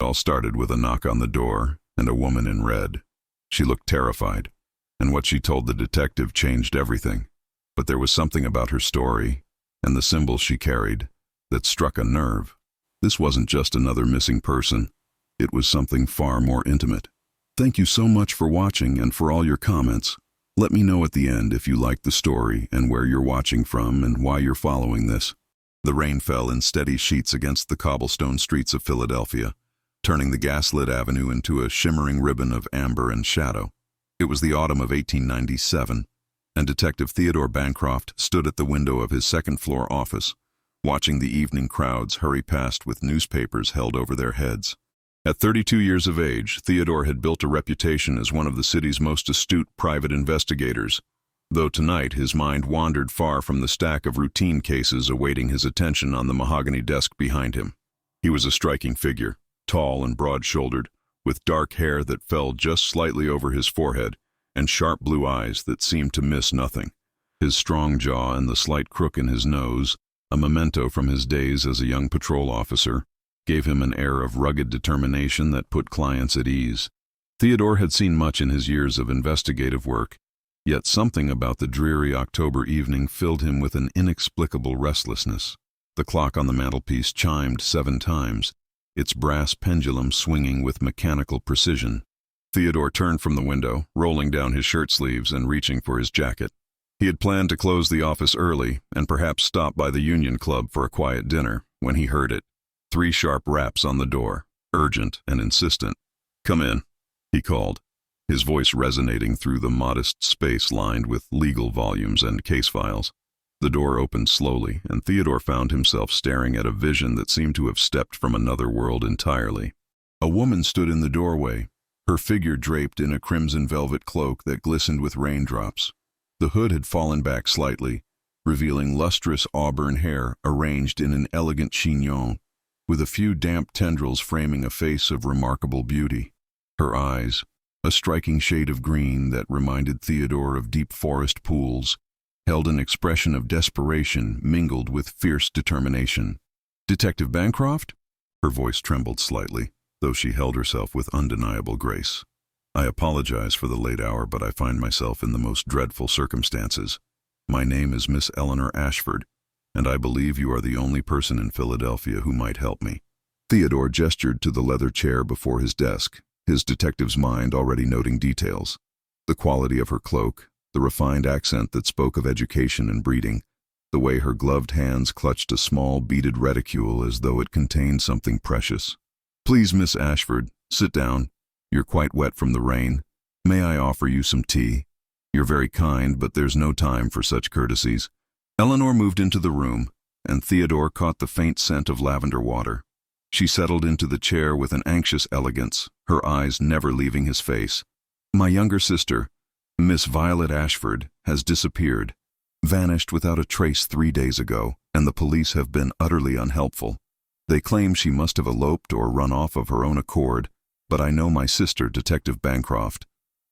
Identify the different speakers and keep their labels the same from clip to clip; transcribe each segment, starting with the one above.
Speaker 1: all started with a knock on the door and a woman in red. She looked terrified, and what she told the detective changed everything. But there was something about her story, and the symbol she carried, that struck a nerve. This wasn't just another missing person. It was something far more intimate. Thank you so much for watching and for all your comments. Let me know at the end if you liked the story and where you're watching from and why you're following this. The rain fell in steady sheets against the cobblestone streets of Philadelphia, turning the gaslit avenue into a shimmering ribbon of amber and shadow. It was the autumn of 1897, and Detective Theodore Bancroft stood at the window of his second-floor office, watching the evening crowds hurry past with newspapers held over their heads. At 32 years of age, Theodore had built a reputation as one of the city's most astute private investigators, though tonight his mind wandered far from the stack of routine cases awaiting his attention on the mahogany desk behind him. He was a striking figure, tall and broad-shouldered, with dark hair that fell just slightly over his forehead and sharp blue eyes that seemed to miss nothing. His strong jaw and the slight crook in his nose, a memento from his days as a young patrol officer, gave him an air of rugged determination that put clients at ease. Theodore had seen much in his years of investigative work, yet something about the dreary October evening filled him with an inexplicable restlessness. The clock on the mantelpiece chimed 7 times, its brass pendulum swinging with mechanical precision. Theodore turned from the window, rolling down his shirt sleeves and reaching for his jacket. He had planned to close the office early and perhaps stop by the Union Club for a quiet dinner when he heard it. 3 sharp raps on the door, urgent and insistent. "Come in," he called, his voice resonating through the modest space lined with legal volumes and case files. The door opened slowly, and Theodore found himself staring at a vision that seemed to have stepped from another world entirely. A woman stood in the doorway, her figure draped in a crimson velvet cloak that glistened with raindrops. The hood had fallen back slightly, revealing lustrous auburn hair arranged in an elegant chignon, with a few damp tendrils framing a face of remarkable beauty. Her eyes, a striking shade of green that reminded Theodore of deep forest pools, held an expression of desperation mingled with fierce determination. "Detective Bancroft?" Her voice trembled slightly, though she held herself with undeniable grace. "I apologize for the late hour, but I find myself in the most dreadful circumstances. My name is Miss Eleanor Ashford, and I believe you are the only person in Philadelphia who might help me." Theodore gestured to the leather chair before his desk, his detective's mind already noting details. The quality of her cloak, the refined accent that spoke of education and breeding, the way her gloved hands clutched a small beaded reticule as though it contained something precious. "Please, Miss Ashford, sit down. You're quite wet from the rain. May I offer you some tea? You're very kind, but there's no time for such courtesies." Eleanor moved into the room, and Theodore caught the faint scent of lavender water. She settled into the chair with an anxious elegance, her eyes never leaving his face. "My younger sister, Miss Violet Ashford, has disappeared, vanished without a trace 3 days ago, and the police have been utterly unhelpful. They claim she must have eloped or run off of her own accord, but I know my sister, Detective Bancroft.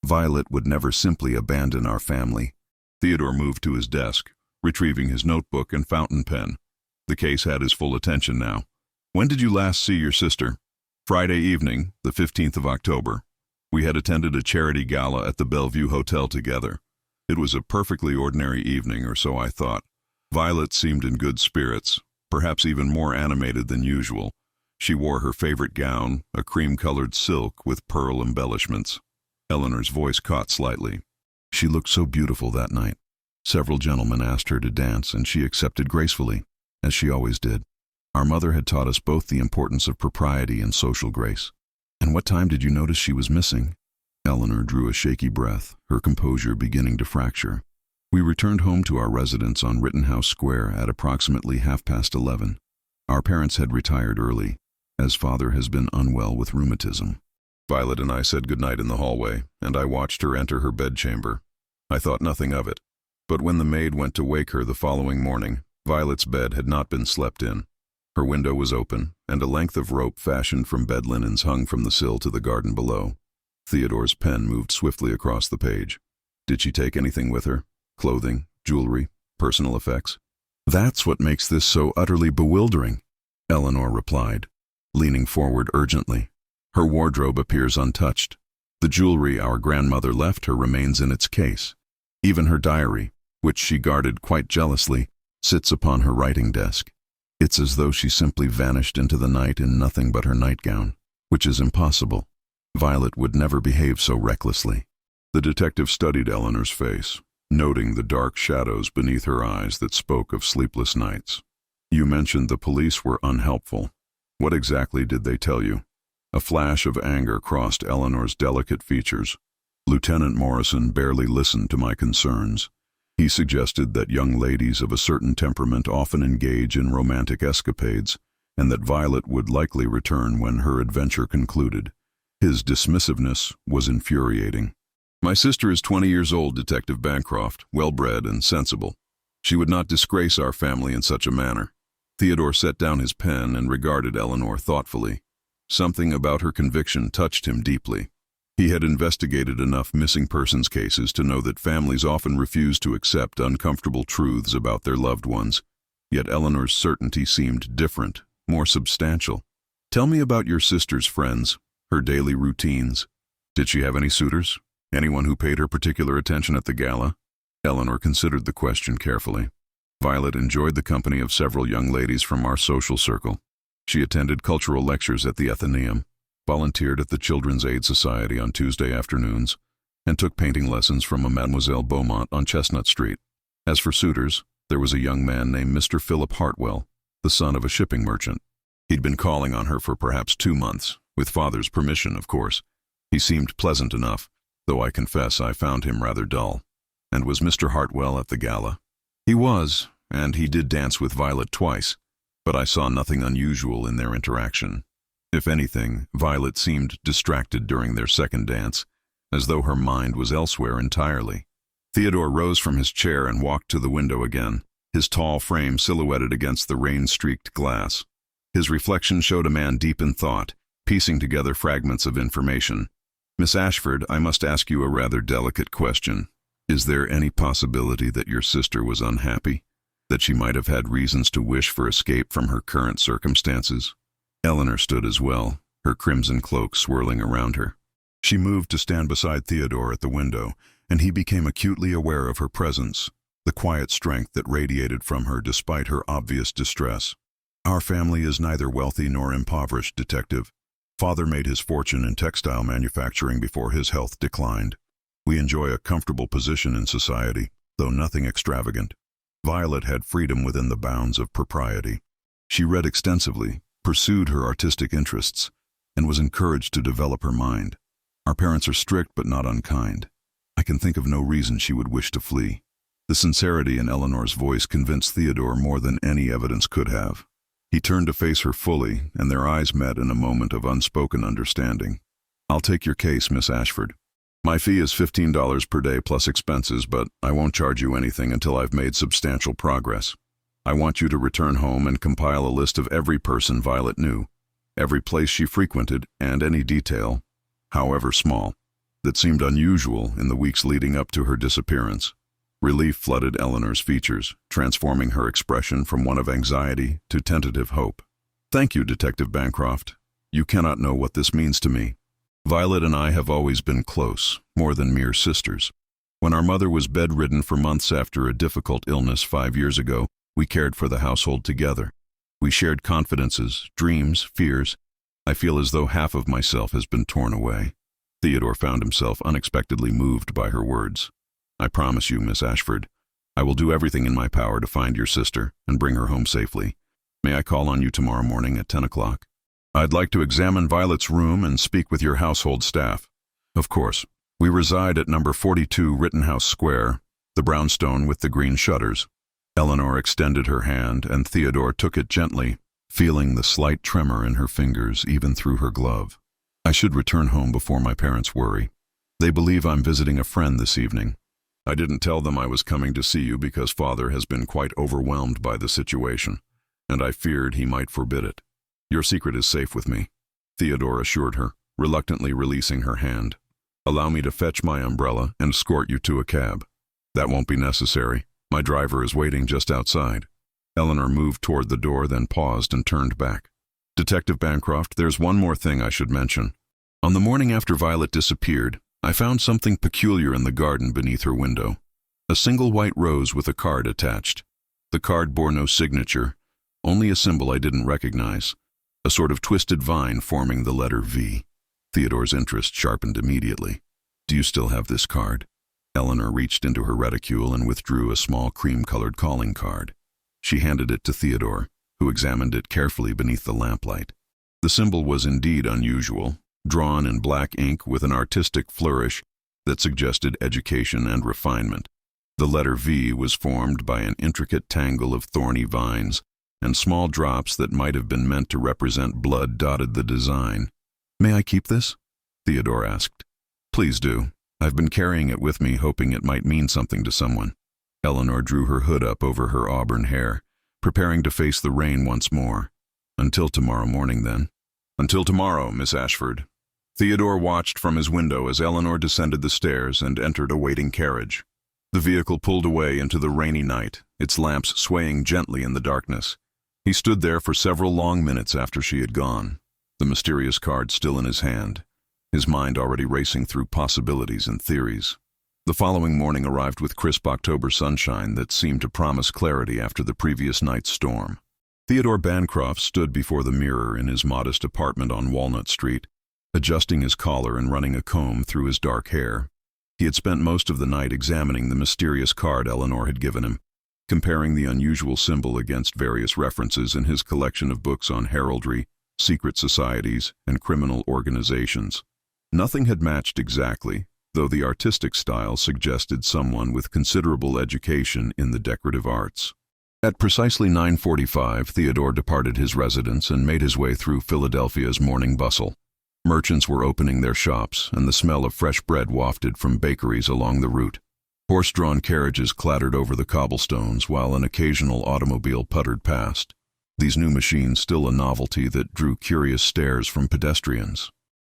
Speaker 1: Violet would never simply abandon our family." Theodore moved to his desk, retrieving his notebook and fountain pen. The case had his full attention now. "When did you last see your sister?" "Friday evening, the 15th of October. We had attended a charity gala at the Bellevue Hotel together. It was a perfectly ordinary evening, or so I thought. Violet seemed in good spirits, perhaps even more animated than usual. She wore her favorite gown, a cream-colored silk with pearl embellishments." Eleanor's voice caught slightly. "She looked so beautiful that night. Several gentlemen asked her to dance, and she accepted gracefully, as she always did. Our mother had taught us both the importance of propriety and social grace." "And what time did you notice she was missing?" Eleanor drew a shaky breath, her composure beginning to fracture. "We returned home to our residence on Rittenhouse Square at approximately 11:30. Our parents had retired early, as father has been unwell with rheumatism. Violet and I said goodnight in the hallway, and I watched her enter her bedchamber. I thought nothing of it. But when the maid went to wake her the following morning, Violet's bed had not been slept in. Her window was open, and a length of rope fashioned from bed linens hung from the sill to the garden below." Theodore's pen moved swiftly across the page. "Did she take anything with her? Clothing, jewelry, personal effects?" "That's what makes this so utterly bewildering," Eleanor replied, leaning forward urgently. Her wardrobe appears untouched. The jewelry our grandmother left her remains in its case. Even her diary, which she guarded quite jealously, sits upon her writing desk. It's as though she simply vanished into the night in nothing but her nightgown, which is impossible. Violet would never behave so recklessly. The detective studied Eleanor's face, noting the dark shadows beneath her eyes that spoke of sleepless nights. You mentioned the police were unhelpful. What exactly did they tell you? A flash of anger crossed Eleanor's delicate features. Lieutenant Morrison barely listened to my concerns. He suggested that young ladies of a certain temperament often engage in romantic escapades, and that Violet would likely return when her adventure concluded. His dismissiveness was infuriating. My sister is 20 years old, Detective Bancroft, well-bred and sensible. She would not disgrace our family in such a manner. Theodore set down his pen and regarded Eleanor thoughtfully. Something about her conviction touched him deeply. He had investigated enough missing persons cases to know that families often refuse to accept uncomfortable truths about their loved ones. Yet Eleanor's certainty seemed different, more substantial. Tell me about your sister's friends, her daily routines. Did she have any suitors? Anyone who paid her particular attention at the gala? Eleanor considered the question carefully. Violet enjoyed the company of several young ladies from our social circle. She attended cultural lectures at the Athenaeum, volunteered at the Children's Aid Society on Tuesday afternoons, and took painting lessons from a Mademoiselle Beaumont on Chestnut Street. As for suitors, there was a young man named Mr. Philip Hartwell, the son of a shipping merchant. He'd been calling on her for perhaps 2 months, with father's permission, of course. He seemed pleasant enough, though I confess I found him rather dull. And was Mr. Hartwell at the gala? He was, and he did dance with Violet twice, but I saw nothing unusual in their interaction. If anything, Violet seemed distracted during their second dance, as though her mind was elsewhere entirely. Theodore rose from his chair and walked to the window again, his tall frame silhouetted against the rain-streaked glass. His reflection showed a man deep in thought, piecing together fragments of information. Miss Ashford, I must ask you a rather delicate question. Is there any possibility that your sister was unhappy? That she might have had reasons to wish for escape from her current circumstances? Eleanor stood as well, her crimson cloak swirling around her. She moved to stand beside Theodore at the window, and he became acutely aware of her presence, the quiet strength that radiated from her despite her obvious distress. Our family is neither wealthy nor impoverished, Detective. Father made his fortune in textile manufacturing before his health declined. We enjoy a comfortable position in society, though nothing extravagant. Violet had freedom within the bounds of propriety. She read extensively, pursued her artistic interests, and was encouraged to develop her mind. Our parents are strict but not unkind. I can think of no reason she would wish to flee. The sincerity in Eleanor's voice convinced Theodore more than any evidence could have. He turned to face her fully, and their eyes met in a moment of unspoken understanding. I'll take your case, Miss Ashford. My fee is $15 per day plus expenses, but I won't charge you anything until I've made substantial progress. I want you to return home and compile a list of every person Violet knew, every place she frequented, and any detail, however small, that seemed unusual in the weeks leading up to her disappearance. Relief flooded Eleanor's features, transforming her expression from one of anxiety to tentative hope. Thank you, Detective Bancroft. You cannot know what this means to me. Violet and I have always been close, more than mere sisters. When our mother was bedridden for months after a difficult illness 5 years ago, we cared for the household together. We shared confidences, dreams, fears. I feel as though half of myself has been torn away. Theodore found himself unexpectedly moved by her words. I promise you, Miss Ashford, I will do everything in my power to find your sister and bring her home safely. May I call on you tomorrow morning at 10 o'clock? I'd like to examine Violet's room and speak with your household staff. Of course. We reside at number 42 Rittenhouse Square, the brownstone with the green shutters. Eleanor extended her hand, and Theodore took it gently, feeling the slight tremor in her fingers even through her glove. I should return home before my parents worry. They believe I'm visiting a friend this evening. I didn't tell them I was coming to see you because Father has been quite overwhelmed by the situation, and I feared he might forbid it. Your secret is safe with me, Theodore assured her, reluctantly releasing her hand. Allow me to fetch my umbrella and escort you to a cab. That won't be necessary. My driver is waiting just outside. Eleanor moved toward the door, then paused and turned back. Detective Bancroft, there's one more thing I should mention. On the morning after Violet disappeared, I found something peculiar in the garden beneath her window. A single white rose with a card attached. The card bore no signature, only a symbol I didn't recognize, a sort of twisted vine forming the letter V. Theodore's interest sharpened immediately. "Do you still have this card?" Eleanor reached into her reticule and withdrew a small cream-colored calling card. She handed it to Theodore, who examined it carefully beneath the lamplight. The symbol was indeed unusual, drawn in black ink with an artistic flourish that suggested education and refinement. The letter V was formed by an intricate tangle of thorny vines, and small drops that might have been meant to represent blood dotted the design. "May I keep this?" Theodore asked. "Please do. I've been carrying it with me, hoping it might mean something to someone." Eleanor drew her hood up over her auburn hair, preparing to face the rain once more. "Until tomorrow morning, then." "Until tomorrow, Miss Ashford." Theodore watched from his window as Eleanor descended the stairs and entered a waiting carriage. The vehicle pulled away into the rainy night, its lamps swaying gently in the darkness. He stood there for several long minutes after she had gone, the mysterious card still in his hand, his mind already racing through possibilities and theories. The following morning arrived with crisp October sunshine that seemed to promise clarity after the previous night's storm. Theodore Bancroft stood before the mirror in his modest apartment on Walnut Street, adjusting his collar and running a comb through his dark hair. He had spent most of the night examining the mysterious card Eleanor had given him, comparing the unusual symbol against various references in his collection of books on heraldry, secret societies, and criminal organizations. Nothing had matched exactly, though the artistic style suggested someone with considerable education in the decorative arts. At precisely 9:45, Theodore departed his residence and made his way through Philadelphia's morning bustle. Merchants were opening their shops, and the smell of fresh bread wafted from bakeries along the route. Horse-drawn carriages clattered over the cobblestones, while an occasional automobile puttered past. These new machines still a novelty that drew curious stares from pedestrians.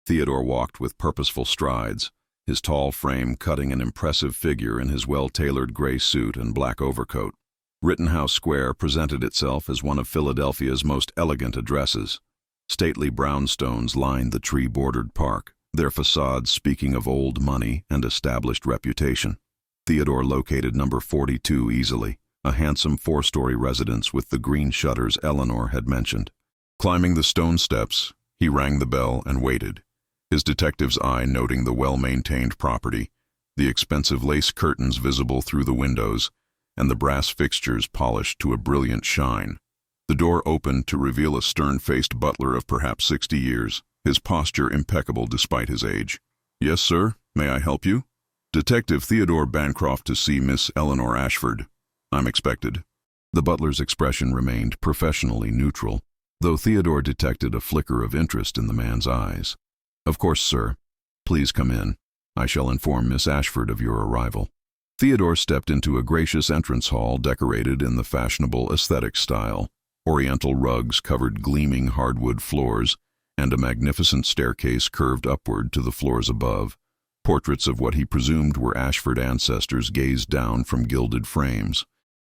Speaker 1: Theodore walked with purposeful strides, his tall frame cutting an impressive figure in his well-tailored gray suit and black overcoat. Rittenhouse Square presented itself as one of Philadelphia's most elegant addresses. Stately brownstones lined the tree-bordered park, their facades speaking of old money and established reputation. Theodore located number 42 easily, a handsome four-story residence with the green shutters Eleanor had mentioned. Climbing the stone steps, he rang the bell and waited, his detective's eye noting the well-maintained property, the expensive lace curtains visible through the windows, and the brass fixtures polished to a brilliant shine. The door opened to reveal a stern-faced butler of perhaps 60 years, his posture impeccable despite his age. "Yes, sir. May I help you?" "Detective Theodore Bancroft to see Miss Eleanor Ashford." "I'm expected." The butler's expression remained professionally neutral, though Theodore detected a flicker of interest in the man's eyes. "Of course, sir. Please come in. I shall inform Miss Ashford of your arrival." Theodore stepped into a gracious entrance hall decorated in the fashionable aesthetic style. Oriental rugs covered gleaming hardwood floors, and a magnificent staircase curved upward to the floors above. Portraits of what he presumed were Ashford ancestors gazed down from gilded frames.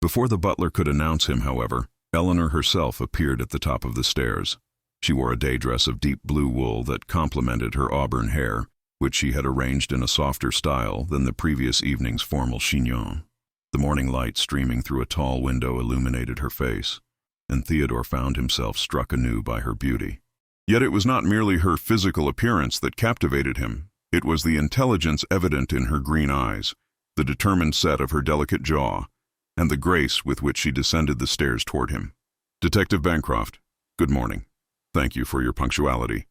Speaker 1: Before the butler could announce him, however, Eleanor herself appeared at the top of the stairs. She wore a day dress of deep blue wool that complemented her auburn hair, which she had arranged in a softer style than the previous evening's formal chignon. The morning light streaming through a tall window illuminated her face, and Theodore found himself struck anew by her beauty. Yet it was not merely her physical appearance that captivated him. It was the intelligence evident in her green eyes, the determined set of her delicate jaw, and the grace with which she descended the stairs toward him. "Detective Bancroft, good morning. Thank you for your punctuality."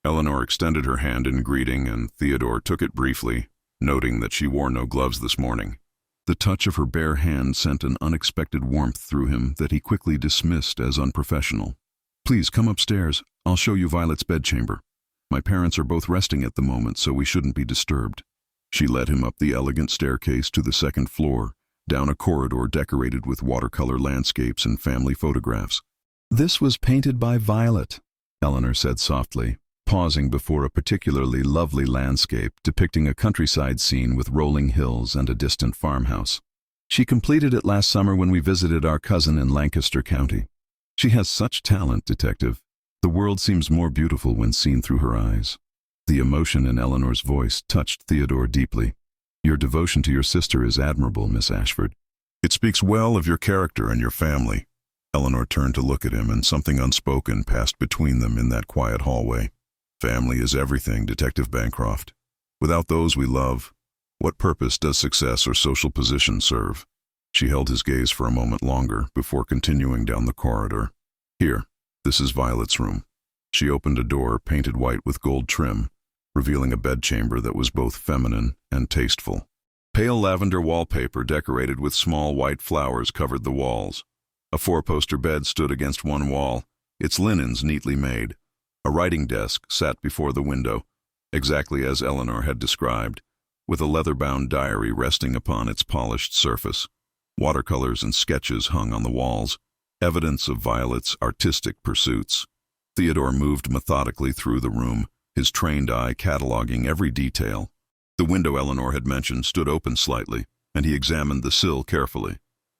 Speaker 1: Eleanor extended her hand in greeting, and Theodore took it briefly, noting that she wore no gloves this morning. The touch of her bare hand sent an unexpected warmth through him that he quickly dismissed as unprofessional. "Please come upstairs. I'll show you Violet's bedchamber. My parents are both resting at the moment, so we shouldn't be disturbed." She led him up the elegant staircase to the second floor, down a corridor decorated with watercolor landscapes and family photographs. "This was painted by Violet," Eleanor said softly, pausing before a particularly lovely landscape depicting a countryside scene with rolling hills and a distant farmhouse. "She completed it last summer when we visited our cousin in Lancaster County. She has such talent, Detective. The world seems more beautiful when seen through her eyes." The emotion in Eleanor's voice touched Theodore deeply. "Your devotion to your sister is admirable, Miss Ashford. It speaks well of your character and your family." Eleanor turned to look at him, and something unspoken passed between them in that quiet hallway. "Family is everything, Detective Bancroft. Without those we love, what purpose does success or social position serve?" She held his gaze for a moment longer before continuing down the corridor. "Here, this is Violet's room." She opened a door painted white with gold trim, revealing a bedchamber that was both feminine and tasteful. Pale lavender wallpaper decorated with small white flowers covered the walls. A four-poster bed stood against one wall, its linens neatly made. A writing desk sat before the window, exactly as Eleanor had described, with a leather-bound diary resting upon its polished surface. Watercolors and sketches hung on the walls, evidence of Violet's artistic pursuits. Theodore moved methodically through the room, his trained eye cataloging every detail. The window Eleanor had mentioned stood open slightly, and he examined the sill carefully.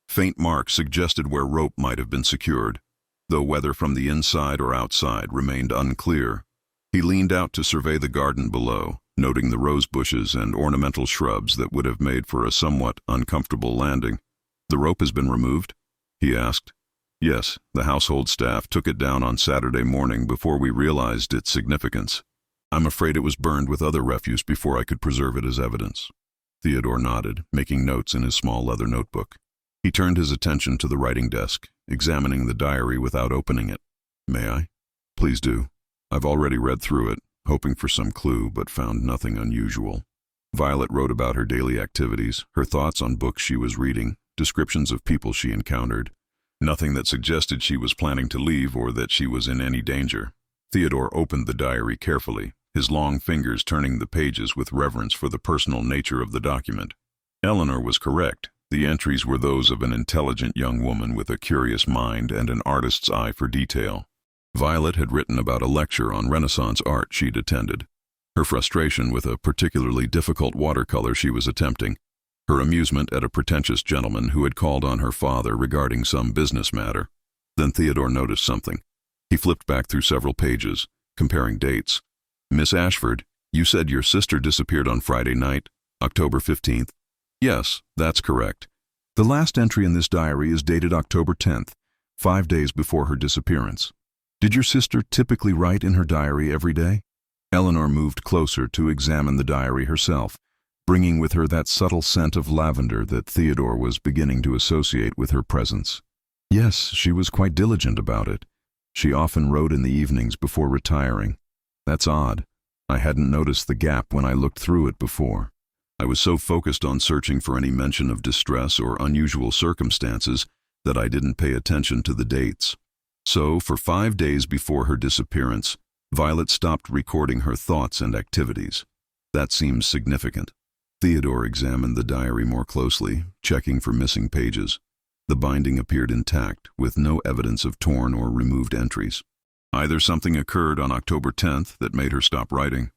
Speaker 1: Faint marks suggested where rope might have been secured, though whether from the inside or outside remained unclear. He leaned out to survey the garden below, noting the rose bushes and ornamental shrubs that would have made for a somewhat uncomfortable landing. "The rope has been removed?" he asked. "Yes, the household staff took it down on Saturday morning before we realized its significance. I'm afraid it was burned with other refuse before I could preserve it as evidence." Theodore nodded, making notes in his small leather notebook. He turned his attention to the writing desk, examining the diary without opening it. "May I?" "Please do. I've already read through it, hoping for some clue, but found nothing unusual." Violet wrote about her daily activities, her thoughts on books she was reading, descriptions of people she encountered. Nothing that suggested she was planning to leave or that she was in any danger. Theodore opened the diary carefully, his long fingers turning the pages with reverence for the personal nature of the document. Eleanor was correct. The entries were those of an intelligent young woman with a curious mind and an artist's eye for detail. Violet had written about a lecture on Renaissance art she'd attended, her frustration with a particularly difficult watercolor she was attempting, her amusement at a pretentious gentleman who had called on her father regarding some business matter. Then Theodore noticed something. He flipped back through several pages, comparing dates. "Miss Ashford, you said your sister disappeared on Friday night, October 15th. "Yes, that's correct. The last entry in this diary is dated October 10th, 5 days before her disappearance. Did your sister typically write in her diary every day?" Eleanor moved closer to examine the diary herself, bringing with her that subtle scent of lavender that Theodore was beginning to associate with her presence. "Yes, she was quite diligent about it. She often wrote in the evenings before retiring. That's odd. I hadn't noticed the gap when I looked through it before. I was so focused on searching for any mention of distress or unusual circumstances that I didn't pay attention to the dates. So, for 5 days before her disappearance, Violet stopped recording her thoughts and activities. That seems significant." Theodore examined the diary more closely, checking for missing pages. The binding appeared intact, with no evidence of torn or removed entries. Either something occurred on October 10th that made her stop writing,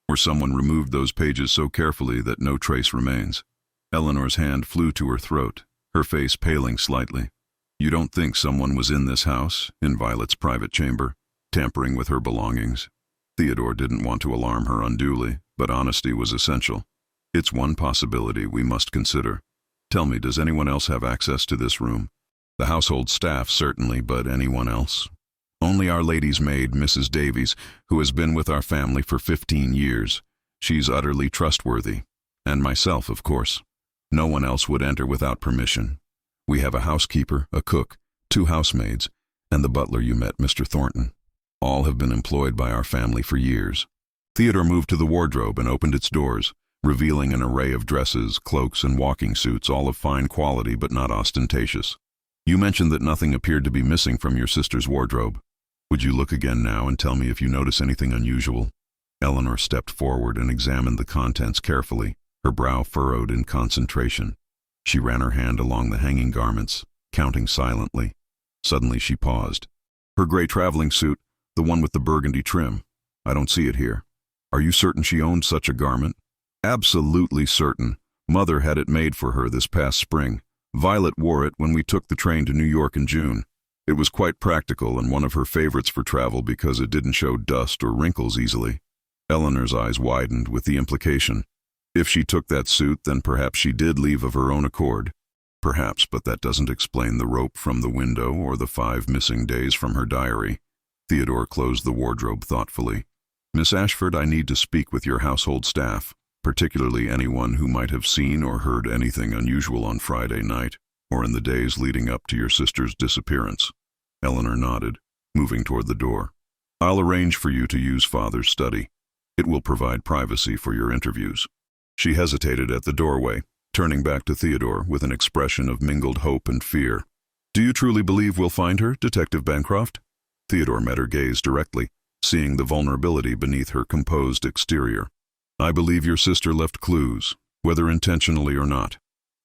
Speaker 1: or someone removed those pages so carefully that no trace remains. Eleanor's hand flew to her throat, her face paling slightly. "You don't think someone was in this house, in Violet's private chamber, tampering with her belongings?" Theodore didn't want to alarm her unduly, but honesty was essential. "It's one possibility we must consider. Tell me, does anyone else have access to this room?" "The household staff, certainly, but anyone else?" "Only our lady's maid, Mrs. Davies, who has been with our family for 15 years. She's utterly trustworthy. And myself, of course. No one else would enter without permission. We have a housekeeper, a cook, 2 housemaids, and the butler you met, Mr. Thornton. All have been employed by our family for years." Theodore moved to the wardrobe and opened its doors, revealing an array of dresses, cloaks, and walking suits, all of fine quality but not ostentatious. "You mentioned that nothing appeared to be missing from your sister's wardrobe. Would you look again now and tell me if you notice anything unusual?" Eleanor stepped forward and examined the contents carefully, her brow furrowed in concentration. She ran her hand along the hanging garments, counting silently. Suddenly she paused. "Her gray traveling suit, the one with the burgundy trim. I don't see it here. Are you certain she owned such a garment?" "Absolutely certain. Mother had it made for her this past spring. Violet wore it when we took the train to New York in June. It was quite practical and one of her favorites for travel because it didn't show dust or wrinkles easily." Eleanor's eyes widened with the implication. If she took that suit, then perhaps she did leave of her own accord. Perhaps, but that doesn't explain the rope from the window or the 5 missing days from her diary. Theodore closed the wardrobe thoughtfully. Miss Ashford, I need to speak with your household staff, particularly anyone who might have seen or heard anything unusual on Friday night, or in the days leading up to your sister's disappearance. Eleanor nodded, moving toward the door. I'll arrange for you to use Father's study. It will provide privacy for your interviews. She hesitated at the doorway, turning back to Theodore with an expression of mingled hope and fear. Do you truly believe we'll find her, Detective Bancroft? Theodore met her gaze directly, seeing the vulnerability beneath her composed exterior. I believe your sister left clues, whether intentionally or not.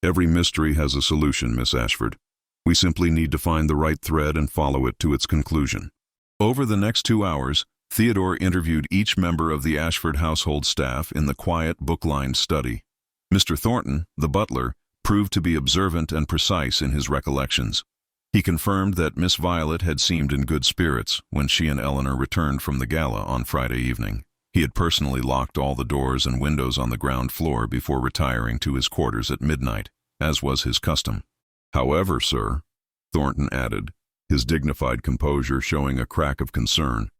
Speaker 1: Every mystery has a solution, Miss Ashford. We simply need to find the right thread and follow it to its conclusion. Over the next 2 hours, Theodore interviewed each member of the Ashford household staff in the quiet, book-lined study. Mr. Thornton, the butler, proved to be observant and precise in his recollections. He confirmed that Miss Violet had seemed in good spirits when she and Eleanor returned from the gala on Friday evening. He had personally locked all the doors and windows on the ground floor before retiring to his quarters at midnight, as was his custom. However, sir, Thornton added, his dignified composure showing a crack of concern,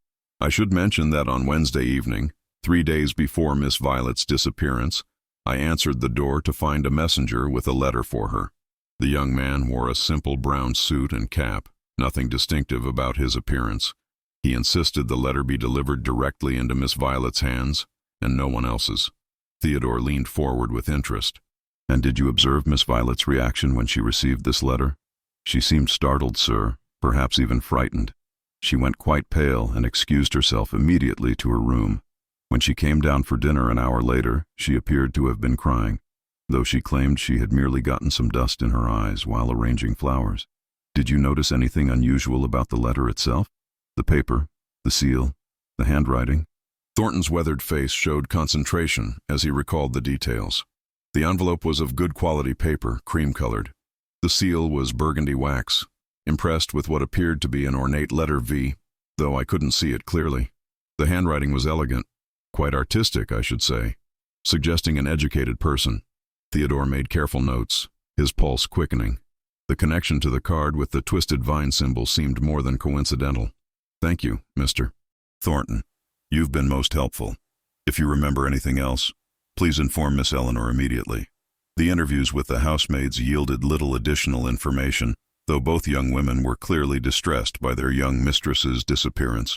Speaker 1: I should mention that on Wednesday evening, 3 days before Miss Violet's disappearance, I answered the door to find a messenger with a letter for her. The young man wore a simple brown suit and cap, nothing distinctive about his appearance. He insisted the letter be delivered directly into Miss Violet's hands, and no one else's. Theodore leaned forward with interest. And did you observe Miss Violet's reaction when she received this letter? She seemed startled, sir, perhaps even frightened. She went quite pale and excused herself immediately to her room. When she came down for dinner an hour later, she appeared to have been crying, though she claimed she had merely gotten some dust in her eyes while arranging flowers. Did you notice anything unusual about the letter itself? The paper, the seal, the handwriting? Thornton's weathered face showed concentration as he recalled the details. The envelope was of good quality paper, cream-colored. The seal was burgundy wax, impressed with what appeared to be an ornate letter V, though I couldn't see it clearly. The handwriting was elegant, quite artistic, I should say, suggesting an educated person. Theodore made careful notes, his pulse quickening. The connection to the card with the twisted vine symbol seemed more than coincidental. Thank you, Mr. Thornton. You've been most helpful. If you remember anything else, please inform Miss Eleanor immediately. The interviews with the housemaids yielded little additional information, though both young women were clearly distressed by their young mistress's disappearance.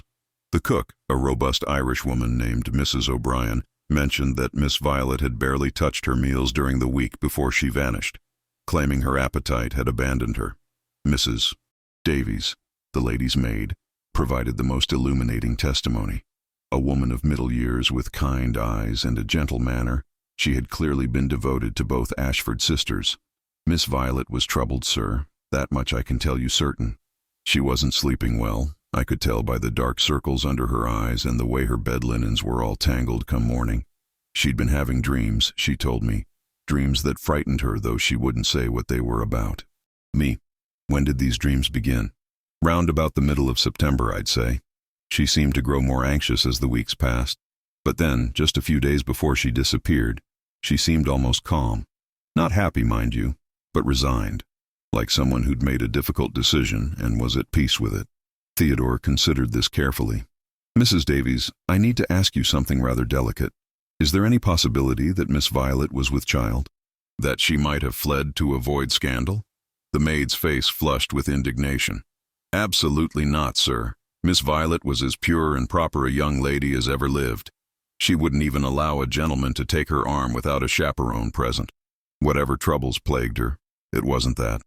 Speaker 1: The cook, a robust Irish woman named Mrs. O'Brien, mentioned that Miss Violet had barely touched her meals during the week before she vanished, claiming her appetite had abandoned her. Mrs. Davies, the lady's maid, provided the most illuminating testimony. A woman of middle years with kind eyes and a gentle manner, she had clearly been devoted to both Ashford sisters. Miss Violet was troubled, sir. That much I can tell you certain. She wasn't sleeping well. I could tell by the dark circles under her eyes and the way her bed linens were all tangled come morning. She'd been having dreams, she told me. Dreams that frightened her, though she wouldn't say what they were about. Me. When did these dreams begin? Round about the middle of September, I'd say. She seemed to grow more anxious as the weeks passed. But then, just a few days before she disappeared, she seemed almost calm. Not happy, mind you, but resigned, like someone who'd made a difficult decision and was at peace with it. Theodore considered this carefully. Mrs. Davies, I need to ask you something rather delicate. Is there any possibility that Miss Violet was with child? That she might have fled to avoid scandal? The maid's face flushed with indignation. Absolutely not, sir. Miss Violet was as pure and proper a young lady as ever lived. She wouldn't even allow a gentleman to take her arm without a chaperone present. Whatever troubles plagued her, it wasn't that.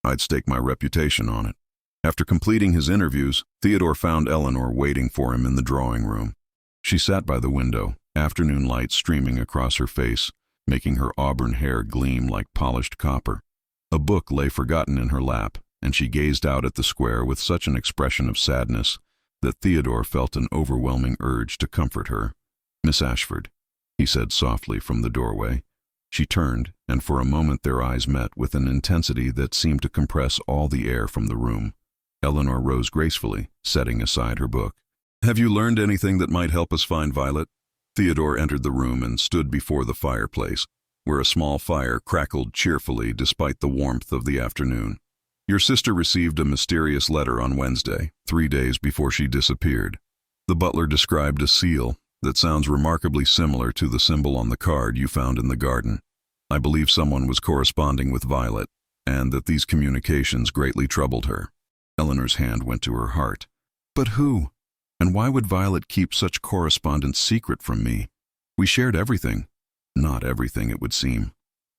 Speaker 1: I'd stake my reputation on it. After completing his interviews, Theodore found Eleanor waiting for him in the drawing room. She sat by the window, afternoon light streaming across her face, making her auburn hair gleam like polished copper. A book lay forgotten in her lap, and she gazed out at the square with such an expression of sadness that Theodore felt an overwhelming urge to comfort her. Miss Ashford, he said softly from the doorway. She turned, and for a moment their eyes met with an intensity that seemed to compress all the air from the room. Eleanor rose gracefully, setting aside her book. Have you learned anything that might help us find Violet? Theodore entered the room and stood before the fireplace, where a small fire crackled cheerfully despite the warmth of the afternoon. Your sister received a mysterious letter on Wednesday, 3 days before she disappeared. The butler described a seal that sounds remarkably similar to the symbol on the card you found in the garden. I believe someone was corresponding with Violet, and that these communications greatly troubled her. Eleanor's hand went to her heart. But who? And why would Violet keep such correspondence secret from me? We shared everything. Not everything, it would seem.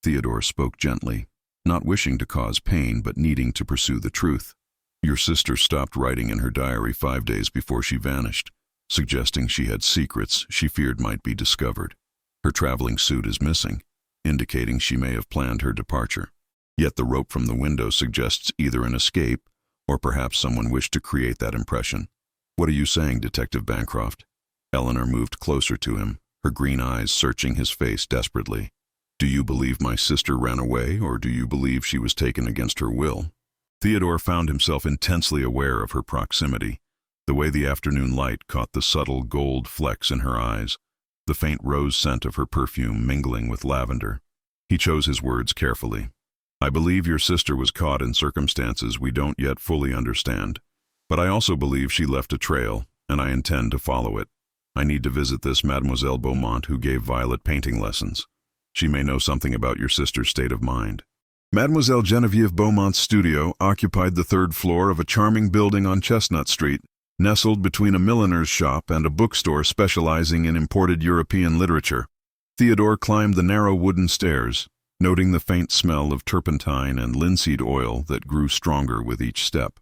Speaker 1: Theodore spoke gently, not wishing to cause pain but needing to pursue the truth. Your sister stopped writing in her diary 5 days before she vanished, suggesting she had secrets she feared might be discovered. Her traveling suit is missing, indicating she may have planned her departure. Yet the rope from the window suggests either an escape or perhaps someone wished to create that impression. What are you saying, Detective Bancroft? Eleanor moved closer to him, her green eyes searching his face desperately. Do you believe my sister ran away, or do you believe she was taken against her will? Theodore found himself intensely aware of her proximity, the way the afternoon light caught the subtle gold flecks in her eyes, the faint rose scent of her perfume mingling with lavender. He chose his words carefully. I believe your sister was caught in circumstances we don't yet fully understand, but I also believe she left a trail, and I intend to follow it. I need to visit this Mademoiselle Beaumont who gave Violet painting lessons. She may know something about your sister's state of mind. Mademoiselle Geneviève Beaumont's studio occupied the 3rd floor of a charming building on Chestnut Street, nestled between a milliner's shop and a bookstore specializing in imported European literature. Theodore climbed the narrow wooden stairs, noting the faint smell of turpentine and linseed oil that grew stronger with each step.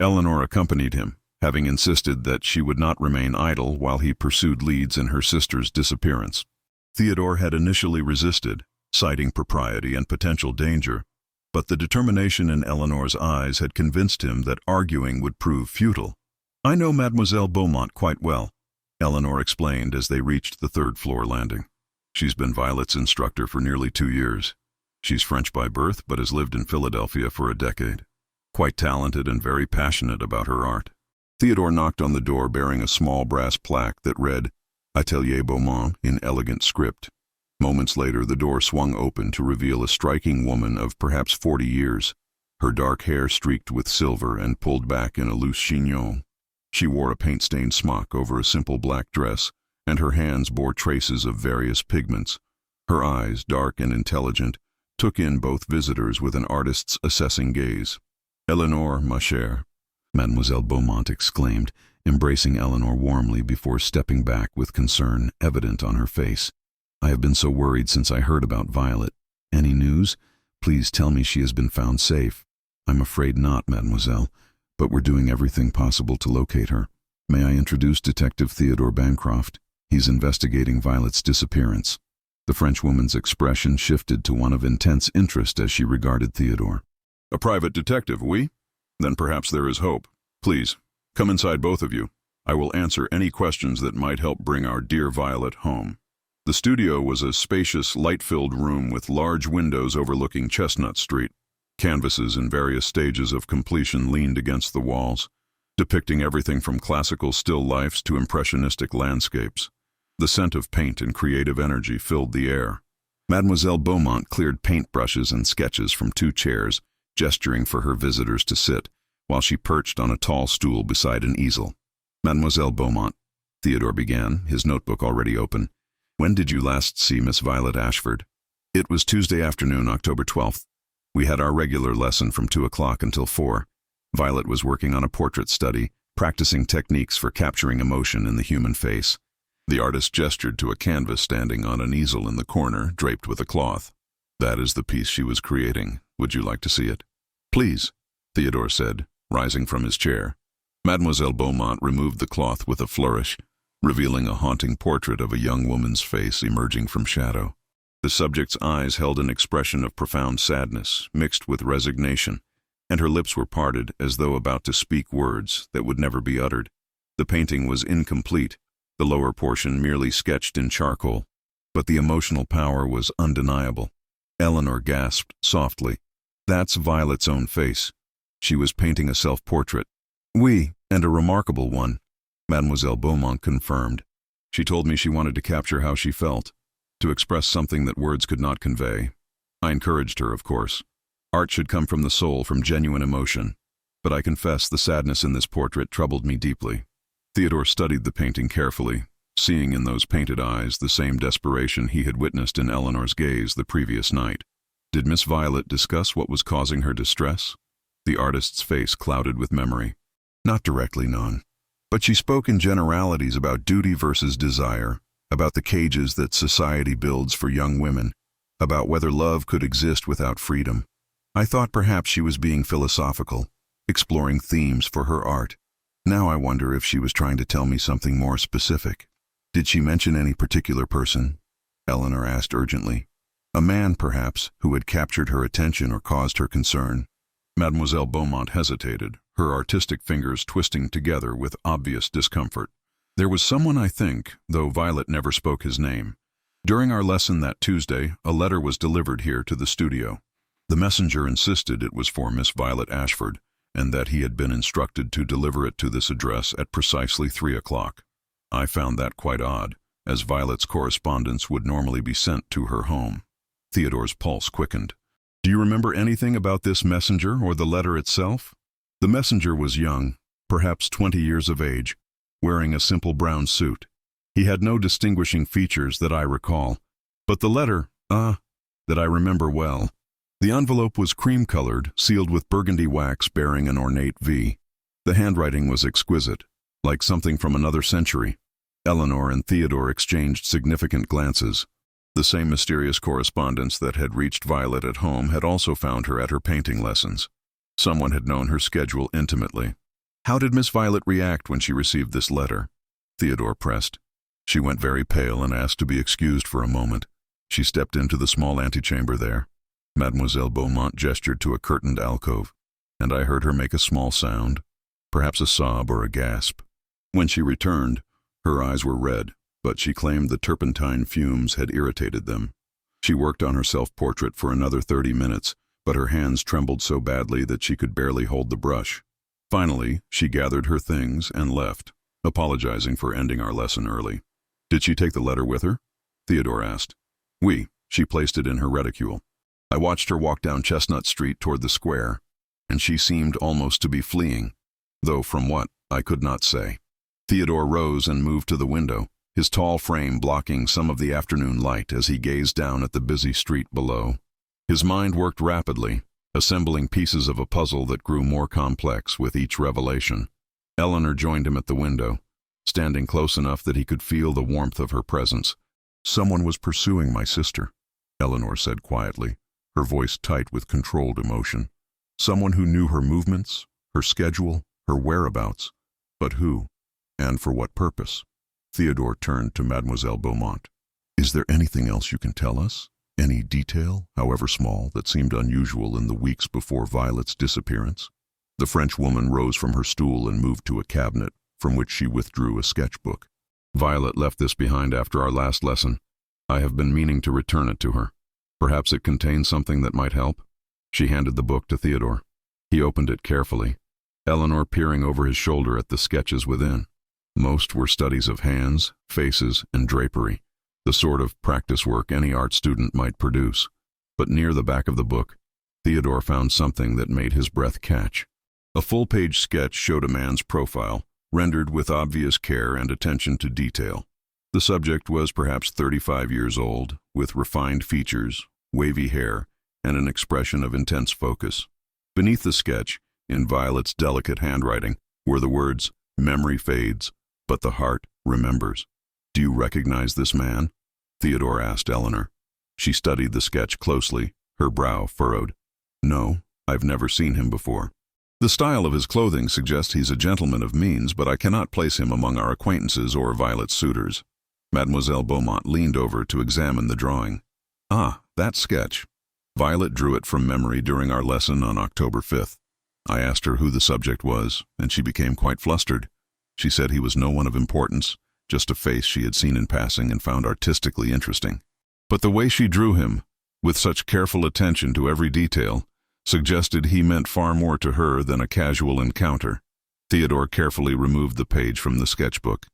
Speaker 1: Eleanor accompanied him, having insisted that she would not remain idle while he pursued leads in her sister's disappearance. Theodore had initially resisted, citing propriety and potential danger, but the determination in Eleanor's eyes had convinced him that arguing would prove futile. I know Mademoiselle Beaumont quite well, Eleanor explained as they reached the 3rd floor landing. She's been Violet's instructor for nearly 2 years. She's French by birth, but has lived in Philadelphia for a decade. Quite talented and very passionate about her art. Theodore knocked on the door bearing a small brass plaque that read, Atelier Beaumont, in elegant script. Moments later, the door swung open to reveal a striking woman of perhaps 40 years, her dark hair streaked with silver and pulled back in a loose chignon. She wore a paint-stained smock over a simple black dress, and her hands bore traces of various pigments. Her eyes, dark and intelligent, took in both visitors with an artist's assessing gaze. Eleanor, ma chère, Mademoiselle Beaumont exclaimed, embracing Eleanor warmly before stepping back with concern evident on her face. I have been so worried since I heard about Violet. Any news? Please tell me she has been found safe. I'm afraid not, mademoiselle, but we're doing everything possible to locate her. May I introduce Detective Theodore Bancroft? He's investigating Violet's disappearance. The Frenchwoman's expression shifted to one of intense interest as she regarded Theodore. A private detective, oui? Then perhaps there is hope. Please, come inside, both of you. I will answer any questions that might help bring our dear Violet home. The studio was a spacious, light-filled room with large windows overlooking Chestnut Street. Canvases in various stages of completion leaned against the walls, depicting everything from classical still lifes to impressionistic landscapes. The scent of paint and creative energy filled the air. Mademoiselle Beaumont cleared paintbrushes and sketches from 2 chairs, gesturing for her visitors to sit, while she perched on a tall stool beside an easel. Mademoiselle Beaumont, Theodore began, his notebook already open. When did you last see Miss Violet Ashford? It was Tuesday afternoon, October 12th. We had our regular lesson from 2 o'clock until 4. Violet was working on a portrait study, practicing techniques for capturing emotion in the human face. The artist gestured to a canvas standing on an easel in the corner, draped with a cloth. That is the piece she was creating. Would you like to see it? Please, Theodore said, rising from his chair. Mademoiselle Beaumont removed the cloth with a flourish, revealing a haunting portrait of a young woman's face emerging from shadow. The subject's eyes held an expression of profound sadness, mixed with resignation, and her lips were parted as though about to speak words that would never be uttered. The painting was incomplete, the lower portion merely sketched in charcoal, but the emotional power was undeniable. Eleanor gasped softly. That's Violet's own face. She was painting a self-portrait. Oui, and a remarkable one, Mademoiselle Beaumont confirmed. She told me she wanted to capture how she felt, to express something that words could not convey. I encouraged her, of course. Art should come from the soul, from genuine emotion. But I confess the sadness in this portrait troubled me deeply. Theodore studied the painting carefully, seeing in those painted eyes the same desperation he had witnessed in Eleanor's gaze the previous night. Did Miss Violet discuss what was causing her distress? The artist's face clouded with memory. Not directly, none. But she spoke in generalities about duty versus desire, about the cages that society builds for young women, about whether love could exist without freedom. I thought perhaps she was being philosophical, exploring themes for her art. Now I wonder if she was trying to tell me something more specific. Did she mention any particular person? Eleanor asked urgently. A man, perhaps, who had captured her attention or caused her concern. Mademoiselle Beaumont hesitated, her artistic fingers twisting together with obvious discomfort. There was someone, I think, though Violet never spoke his name. During our lesson that Tuesday, a letter was delivered here to the studio. The messenger insisted it was for Miss Violet Ashford, and that he had been instructed to deliver it to this address at precisely 3 o'clock. I found that quite odd, as Violet's correspondence would normally be sent to her home. Theodore's pulse quickened. Do you remember anything about this messenger or the letter itself? The messenger was young, perhaps 20 years of age, wearing a simple brown suit. He had no distinguishing features that I recall, but the letter, that I remember well. The envelope was cream-colored, sealed with burgundy wax bearing an ornate V. The handwriting was exquisite, like something from another century. Eleanor and Theodore exchanged significant glances. The same mysterious correspondence that had reached Violet at home had also found her at her painting lessons. Someone had known her schedule intimately. How did Miss Violet react when she received this letter? Theodore pressed. She went very pale and asked to be excused for a moment. She stepped into the small antechamber there. Mademoiselle Beaumont gestured to a curtained alcove, and I heard her make a small sound, perhaps a sob or a gasp. When she returned, her eyes were red, but she claimed the turpentine fumes had irritated them. She worked on her self-portrait for another 30 minutes, but her hands trembled so badly that she could barely hold the brush. Finally, she gathered her things and left, apologizing for ending our lesson early. Did she take the letter with her? Theodore asked. Oui, she placed it in her reticule. I watched her walk down Chestnut Street toward the square, and she seemed almost to be fleeing, though from what, I could not say. Theodore rose and moved to the window, his tall frame blocking some of the afternoon light as he gazed down at the busy street below. His mind worked rapidly, assembling pieces of a puzzle that grew more complex with each revelation. Eleanor joined him at the window, standing close enough that he could feel the warmth of her presence. Someone was pursuing my sister, Eleanor said quietly, her voice tight with controlled emotion. Someone who knew her movements, her schedule, her whereabouts. But who? And for what purpose? Theodore turned to Mademoiselle Beaumont. Is there anything else you can tell us? Any detail, however small, that seemed unusual in the weeks before Violet's disappearance? The French woman rose from her stool and moved to a cabinet, from which she withdrew a sketchbook. Violet left this behind after our last lesson. I have been meaning to return it to her. Perhaps it contains something that might help? She handed the book to Theodore. He opened it carefully, Eleanor peering over his shoulder at the sketches within. Most were studies of hands, faces, and drapery, the sort of practice work any art student might produce. But near the back of the book, Theodore found something that made his breath catch. A full-page sketch showed a man's profile, rendered with obvious care and attention to detail. The subject was perhaps 35 years old, with refined features, wavy hair, and an expression of intense focus. Beneath the sketch, in Violet's delicate handwriting, were the words, "Memory fades, but the heart remembers." Do you recognize this man? Theodore asked Eleanor. She studied the sketch closely, her brow furrowed. No, I've never seen him before. The style of his clothing suggests he's a gentleman of means, but I cannot place him among our acquaintances or Violet's suitors. Mademoiselle Beaumont leaned over to examine the drawing. Ah, that sketch. Violet drew it from memory during our lesson on October 5th. I asked her who the subject was, and she became quite flustered. She said he was no one of importance, just a face she had seen in passing and found artistically interesting. But the way she drew him, with such careful attention to every detail, suggested he meant far more to her than a casual encounter. Theodore carefully removed the page from the sketchbook.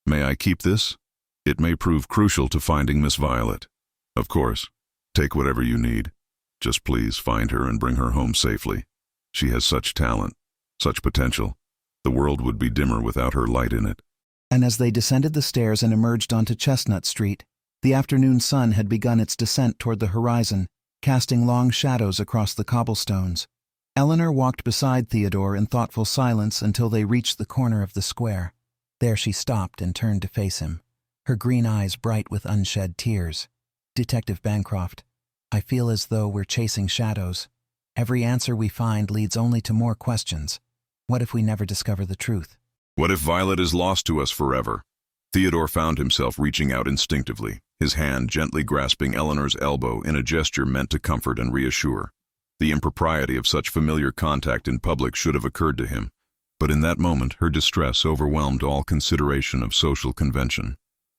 Speaker 1: May I keep this? It may prove crucial to finding Miss Violet. Of course, take whatever you need. Just please find her and bring her home safely. She has such talent, such potential. The world would be dimmer without her light in it.
Speaker 2: And as they descended the stairs and emerged onto Chestnut Street, the afternoon sun had begun its descent toward the horizon, casting long shadows across the cobblestones. Eleanor walked beside Theodore in thoughtful silence until they reached the corner of the square. There she stopped and turned to face him, her green eyes bright with unshed tears. "Detective Bancroft, I feel as though we're chasing shadows. Every answer we find leads only to more questions. What if we never discover the truth?"
Speaker 1: What if Violet is lost to us forever? Theodore found himself reaching out instinctively, his hand gently grasping Eleanor's elbow in a gesture meant to comfort and reassure. The impropriety of such familiar contact in public should have occurred to him, but in that moment her distress overwhelmed all consideration of social convention.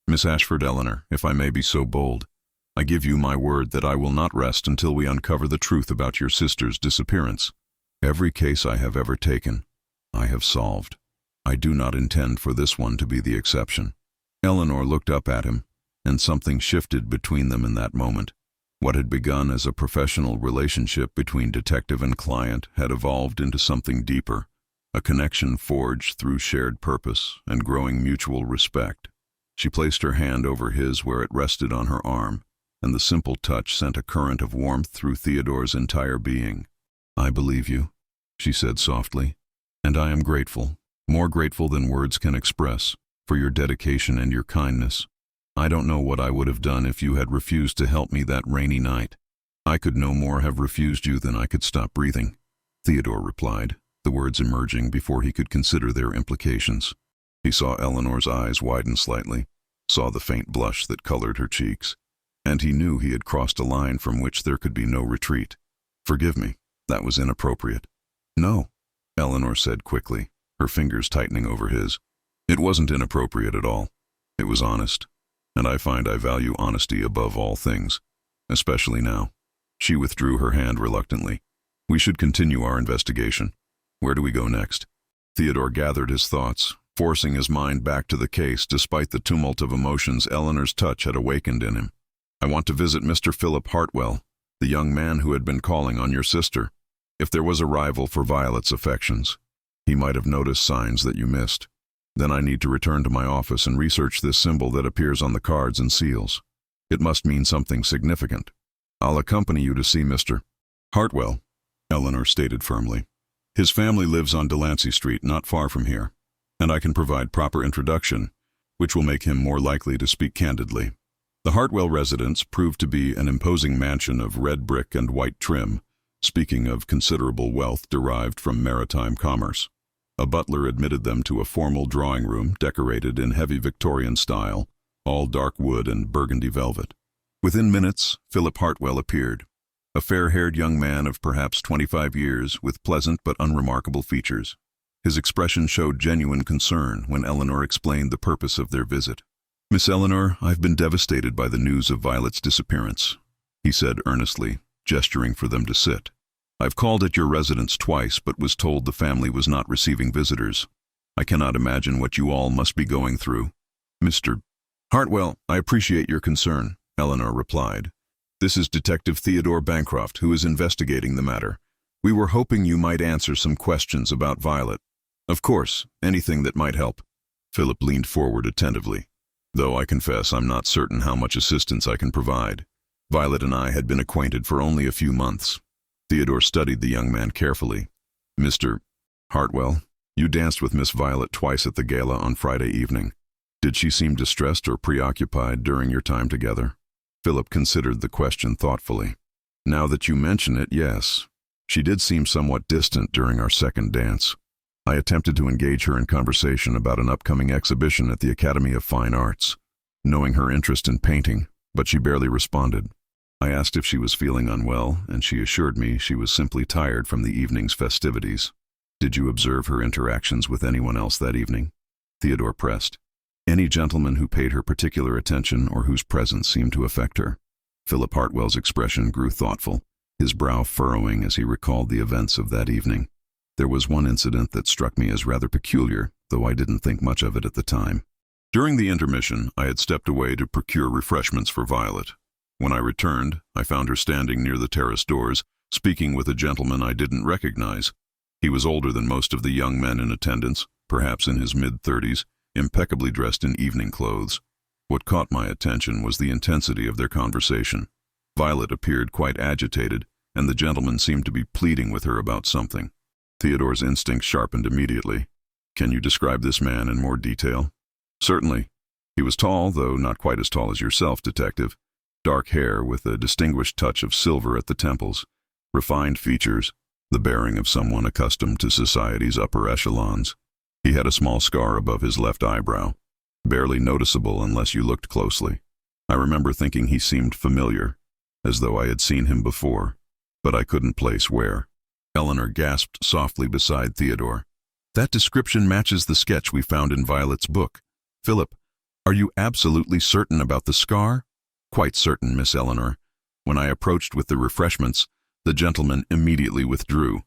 Speaker 1: "Miss Ashford, Eleanor, if I may be so bold, I give you my word that I will not rest until we uncover the truth about your sister's disappearance. Every case I have ever taken, I have solved. I do not intend for this one to be the exception." Eleanor looked up at him, and something shifted between them in that moment. What had begun as a professional relationship between detective and client had evolved into something deeper, a connection forged through shared purpose and growing mutual respect. She placed her hand over his where it rested on her arm, and the simple touch sent a current of warmth through Theodore's entire being. "I believe you," she said softly, "and I am grateful, more grateful than words can express, for your dedication and your kindness. I don't know what I would have done if you had refused to help me that rainy night. I could no more have refused you than I could stop breathing," Theodore replied, the words emerging before he could consider their implications. He saw Eleanor's eyes widen slightly, saw the faint blush that colored her cheeks, and he knew he had crossed a line from which there could be no retreat. "Forgive me, that was inappropriate." "No," Eleanor said quickly, her fingers tightening over his. "It wasn't inappropriate at all. It was honest. And I find I value honesty above all things, especially now." She withdrew her hand reluctantly. "We should continue our investigation. Where do we go next?" Theodore gathered his thoughts, forcing his mind back to the case despite the tumult of emotions Eleanor's touch had awakened in him. "I want to visit Mr. Philip Hartwell, the young man who had been calling on your sister. If there was a rival for Violet's affections, he might have noticed signs that you missed. Then I need to return to my office and research this symbol that appears on the cards and seals. It must mean something significant. I'll accompany you to see Mr. Hartwell," Eleanor stated firmly. "His family lives on Delancey Street, not far from here, and I can provide proper introduction, which will make him more likely to speak candidly." The Hartwell residence proved to be an imposing mansion of red brick and white trim, speaking of considerable wealth derived from maritime commerce. A butler admitted them to a formal drawing room decorated in heavy Victorian style, all dark wood and burgundy velvet. Within minutes, Philip Hartwell appeared, a fair-haired young man of perhaps 25 years with pleasant but unremarkable features. His expression showed genuine concern when Eleanor explained the purpose of their visit. "Miss Eleanor, I've been devastated by the news of Violet's disappearance," he said earnestly, gesturing for them to sit. "I've called at your residence twice but was told the family was not receiving visitors. I cannot imagine what you all must be going through." "Mr. Hartwell, I appreciate your concern," Eleanor replied. "This is Detective Theodore Bancroft, who is investigating the matter. We were hoping you might answer some questions about Violet." "Of course, anything that might help." Philip leaned forward attentively. "Though I confess I'm not certain how much assistance I can provide. Violet and I had been acquainted for only a few months." Theodore studied the young man carefully. "Mr. Hartwell, you danced with Miss Violet twice at the gala on Friday evening. Did she seem distressed or preoccupied during your time together?" Philip considered the question thoughtfully. "Now that you mention it, yes. She did seem somewhat distant during our second dance. I attempted to engage her in conversation about an upcoming exhibition at the Academy of Fine Arts, knowing her interest in painting, but she barely responded. I asked if she was feeling unwell, and she assured me she was simply tired from the evening's festivities." "Did you observe her interactions with anyone else that evening?" Theodore pressed. "Any gentleman who paid her particular attention or whose presence seemed to affect her?" Philip Hartwell's expression grew thoughtful, his brow furrowing as he recalled the events of that evening. "There was one incident that struck me as rather peculiar, though I didn't think much of it at the time. During the intermission, I had stepped away to procure refreshments for Violet. When I returned, I found her standing near the terrace doors, speaking with a gentleman I didn't recognize. He was older than most of the young men in attendance, perhaps in his mid-30s, impeccably dressed in evening clothes. What caught my attention was the intensity of their conversation. Violet appeared quite agitated, and the gentleman seemed to be pleading with her about something. Theodore's instincts sharpened immediately. "Can you describe this man in more detail?" "Certainly. He was tall, though not quite as tall as yourself, Detective. Dark hair with a distinguished touch of silver at the temples. Refined features, the bearing of someone accustomed to society's upper echelons. He had a small scar above his left eyebrow, barely noticeable unless you looked closely. I remember thinking he seemed familiar, as though I had seen him before, but I couldn't place where." Eleanor gasped softly beside Theodore. "That description matches the sketch we found in Violet's book. Philip, are you absolutely certain about the scar?" "Quite certain, Miss Eleanor. When I approached with the refreshments, the gentleman immediately withdrew.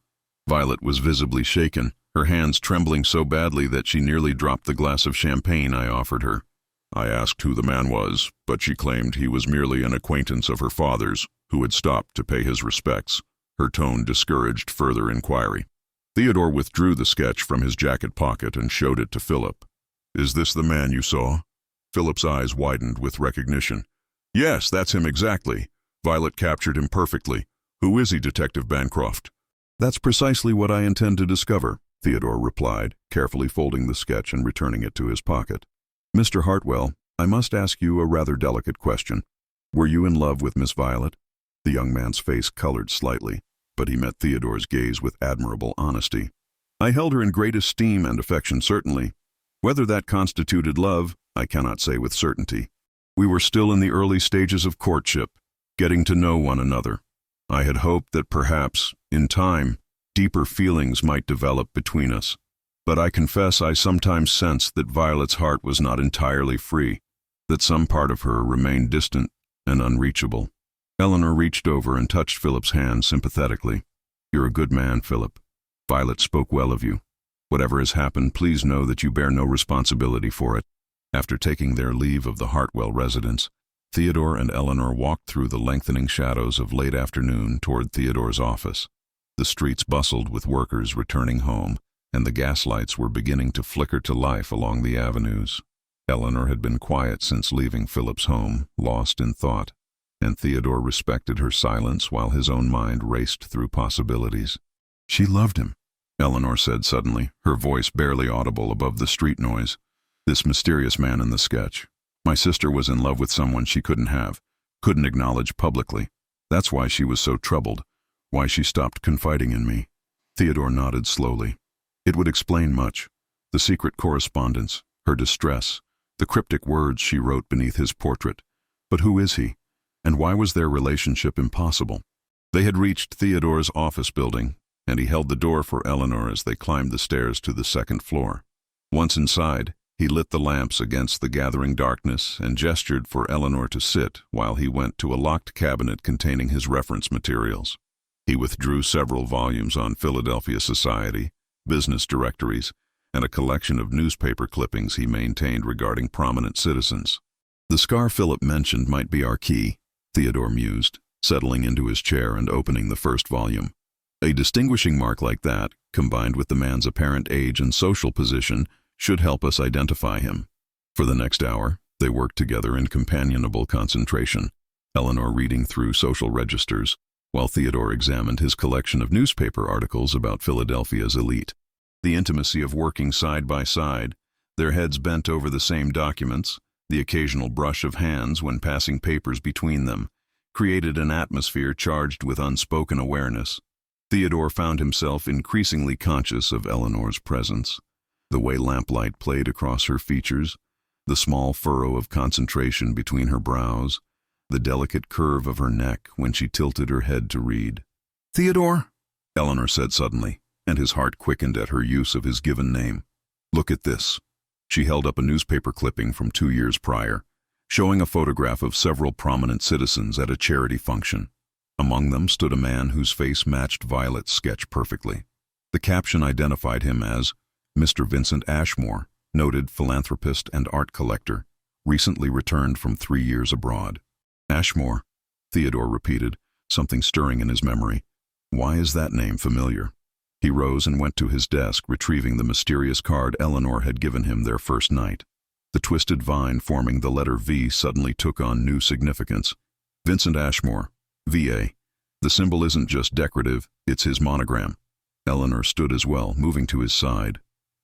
Speaker 1: Violet was visibly shaken, her hands trembling so badly that she nearly dropped the glass of champagne I offered her. I asked who the man was, but she claimed he was merely an acquaintance of her father's, who had stopped to pay his respects. Her tone discouraged further inquiry. Theodore withdrew the sketch from his jacket pocket and showed it to Philip. "Is this the man you saw?" Philip's eyes widened with recognition. "Yes, that's him exactly. Violet captured him perfectly. Who is he, Detective Bancroft?" "That's precisely what I intend to discover," Theodore replied, carefully folding the sketch and returning it to his pocket. "Mr. Hartwell, I must ask you a rather delicate question. Were you in love with Miss Violet?" The young man's face colored slightly, but he met Theodore's gaze with admirable honesty. "I held her in great esteem and affection, certainly. Whether that constituted love, I cannot say with certainty. We were still in the early stages of courtship, getting to know one another. I had hoped that perhaps, in time, deeper feelings might develop between us. But I confess I sometimes sensed that Violet's heart was not entirely free, that some part of her remained distant and unreachable." Eleanor reached over and touched Philip's hand sympathetically. "You're a good man, Philip. Violet spoke well of you. Whatever has happened, please know that you bear no responsibility for it." After taking their leave of the Hartwell residence, Theodore and Eleanor walked through the lengthening shadows of late afternoon toward Theodore's office. The streets bustled with workers returning home, and the gaslights were beginning to flicker to life along the avenues. Eleanor had been quiet since leaving Philip's home, lost in thought, and Theodore respected her silence while his own mind raced through possibilities. "She loved him," Eleanor said suddenly, her voice barely audible above the street noise. "This mysterious man in the sketch. My sister was in love with someone she couldn't acknowledge publicly. That's why she was so troubled, why she stopped confiding in me." Theodore nodded slowly. It would explain much. The secret correspondence, her distress, the cryptic words she wrote beneath his portrait. But who is he? And why was their relationship impossible? They had reached Theodore's office building, and he held the door for Eleanor as they climbed the stairs to the second floor. Once inside, he lit the lamps against the gathering darkness and gestured for Eleanor to sit while he went to a locked cabinet containing his reference materials. He withdrew several volumes on Philadelphia society, business directories, and a collection of newspaper clippings he maintained regarding prominent citizens. "The scar Philip mentioned might be our key," Theodore mused, settling into his chair and opening the first volume. "A distinguishing mark like that, combined with the man's apparent age and social position, should help us identify him." For the next hour, they worked together in companionable concentration, Eleanor reading through social registers, while Theodore examined his collection of newspaper articles about Philadelphia's elite. The intimacy of working side by side, their heads bent over the same documents, the occasional brush of hands when passing papers between them, created an atmosphere charged with unspoken awareness. Theodore found himself increasingly conscious of Eleanor's presence. The way lamplight played across her features, the small furrow of concentration between her brows, the delicate curve of her neck when she tilted her head to read. "Theodore," Eleanor said suddenly, and his heart quickened at her use of his given name. "Look at this." She held up a newspaper clipping from 2 years prior, showing a photograph of several prominent citizens at a charity function. Among them stood a man whose face matched Violet's sketch perfectly. The caption identified him as Mr. Vincent Ashmore, noted philanthropist and art collector, recently returned from 3 years abroad. Ashmore, Theodore repeated, something stirring in his memory. Why is that name familiar? He rose and went to his desk, retrieving the mysterious card Eleanor had given him their first night. The twisted vine forming the letter V suddenly took on new significance. Vincent Ashmore, VA. The symbol isn't just decorative, it's his monogram. Eleanor stood as well, moving to his side.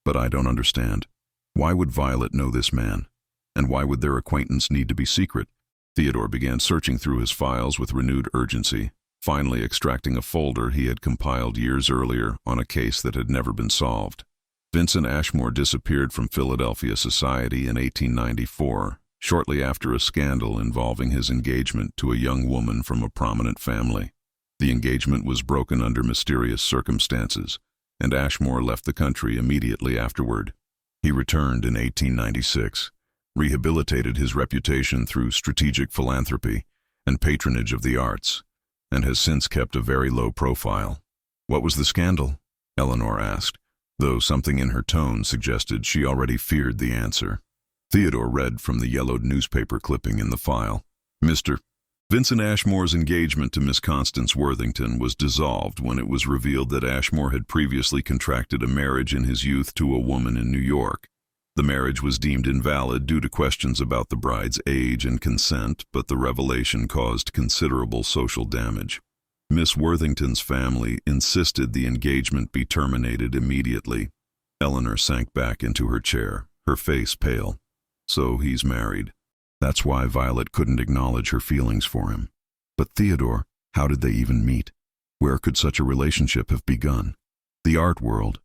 Speaker 1: But I don't understand. Why would Violet know this man? And why would their acquaintance need to be secret? Theodore began searching through his files with renewed urgency, finally extracting a folder he had compiled years earlier on a case that had never been solved. Vincent Ashmore disappeared from Philadelphia society in 1894, shortly after a scandal involving his engagement to a young woman from a prominent family. The engagement was broken under mysterious circumstances, and Ashmore left the country immediately afterward. He returned in 1896, rehabilitated his reputation through strategic philanthropy and patronage of the arts, and has since kept a very low profile. What was the scandal? Eleanor asked, though something in her tone suggested she already feared the answer. Theodore read from the yellowed newspaper clipping in the file. Mr. Vincent Ashmore's engagement to Miss Constance Worthington was dissolved when it was revealed that Ashmore had previously contracted a marriage in his youth to a woman in New York. The marriage was deemed invalid due to questions about the bride's age and consent, but the revelation caused considerable social damage. Miss Worthington's family insisted the engagement be terminated immediately. Eleanor sank back into her chair, her face pale. So he's married. That's why Violet couldn't acknowledge her feelings for him. But Theodore, how did they even meet? Where could such a relationship have begun? The art world,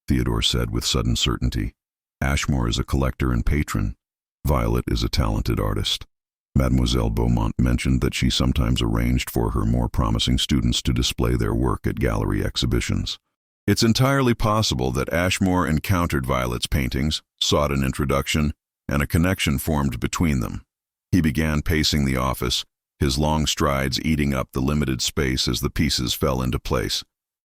Speaker 1: Theodore said with sudden certainty. Ashmore is a collector and patron. Violet is a talented artist. Mademoiselle Beaumont mentioned that she sometimes arranged for her more promising students to display their work at gallery exhibitions. It's entirely possible that Ashmore encountered Violet's paintings, sought an introduction, and a connection formed between them. He began pacing the office, his long strides eating up the limited space as the pieces fell into place.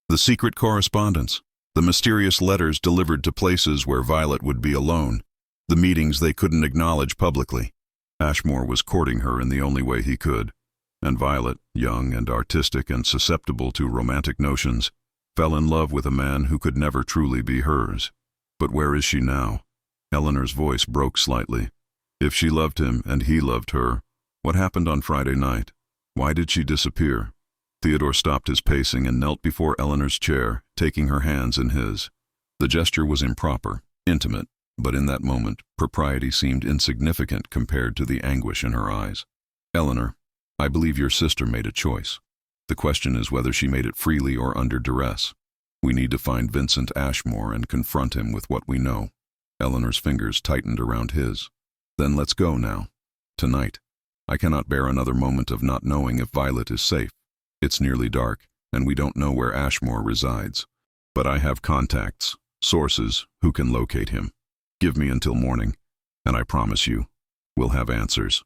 Speaker 1: The secret correspondence, the mysterious letters delivered to places where Violet would be alone, the meetings they couldn't acknowledge publicly. Ashmore was courting her in the only way he could, and Violet, young and artistic and susceptible to romantic notions, fell in love with a man who could never truly be hers. But where is she now? Eleanor's voice broke slightly. If she loved him and he loved her, what happened on Friday night? Why did she disappear? Theodore stopped his pacing and knelt before Eleanor's chair, taking her hands in his. The gesture was improper, intimate, but in that moment, propriety seemed insignificant compared to the anguish in her eyes. Eleanor, I believe your sister made a choice. The question is whether she made it freely or under duress. We need to find Vincent Ashmore and confront him with what we know. Eleanor's fingers tightened around his. Then let's go now. Tonight. I cannot bear another moment of not knowing if Violet is safe. It's nearly dark, and we don't know where Ashmore resides. But I have contacts, sources, who can locate him. Give me until morning, and I promise you, we'll have answers.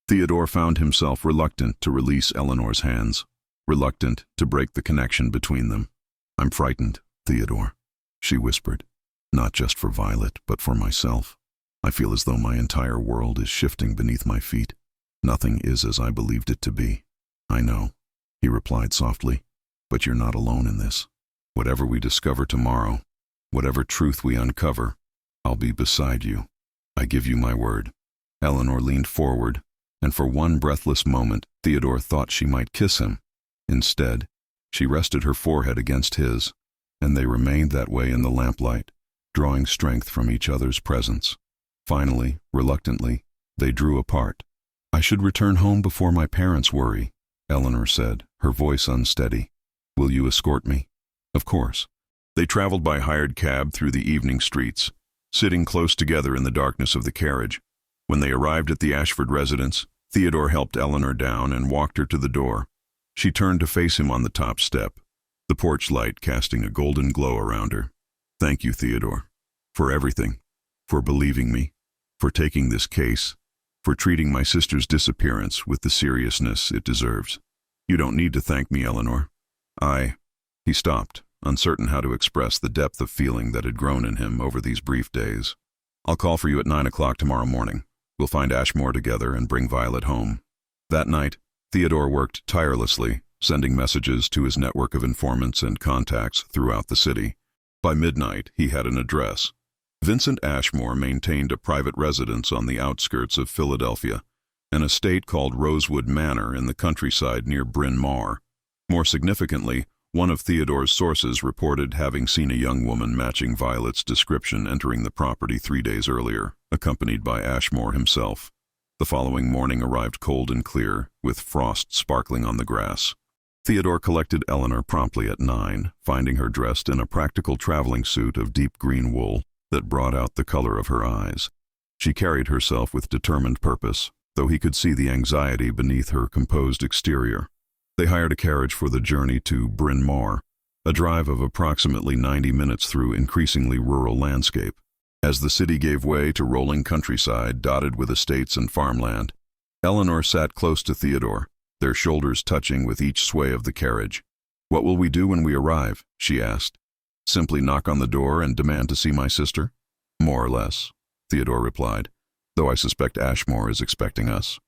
Speaker 1: Theodore found himself reluctant to release Eleanor's hands, reluctant to break the connection between them. I'm frightened, Theodore, she whispered. Not just for Violet, but for myself. I feel as though my entire world is shifting beneath my feet. Nothing is as I believed it to be. I know, he replied softly, but you're not alone in this. Whatever we discover tomorrow, whatever truth we uncover, I'll be beside you. I give you my word. Eleanor leaned forward, and for one breathless moment, Theodore thought she might kiss him. Instead, she rested her forehead against his, and they remained that way in the lamplight, drawing strength from each other's presence. Finally, reluctantly, they drew apart. I should return home before my parents worry, Eleanor said, her voice unsteady. Will you escort me? Of course. They traveled by hired cab through the evening streets, sitting close together in the darkness of the carriage. When they arrived at the Ashford residence, Theodore helped Eleanor down and walked her to the door. She turned to face him on the top step, the porch light casting a golden glow around her. Thank you, Theodore, for everything, for believing me, for taking this case, for treating my sister's disappearance with the seriousness it deserves. You don't need to thank me, Eleanor. He stopped, uncertain how to express the depth of feeling that had grown in him over these brief days. I'll call for you at 9 o'clock tomorrow morning. We'll find Ashmore together and bring Violet home." That night, Theodore worked tirelessly, sending messages to his network of informants and contacts throughout the city. By midnight, he had an address. Vincent Ashmore maintained a private residence on the outskirts of Philadelphia, an estate called Rosewood Manor in the countryside near Bryn Mawr. More significantly, one of Theodore's sources reported having seen a young woman matching Violet's description entering the property 3 days earlier, accompanied by Ashmore himself. The following morning arrived cold and clear, with frost sparkling on the grass. Theodore collected Eleanor promptly at 9, finding her dressed in a practical traveling suit of deep green wool that brought out the color of her eyes. She carried herself with determined purpose, though he could see the anxiety beneath her composed exterior. They hired a carriage for the journey to Bryn Mawr, a drive of approximately 90 minutes through increasingly rural landscape. As the city gave way to rolling countryside dotted with estates and farmland, Eleanor sat close to Theodore, their shoulders touching with each sway of the carriage. "What will we do when we arrive?" she asked. "Simply knock on the door and demand to see my sister?" "More or less," Theodore replied, "though I suspect Ashmore is expecting us."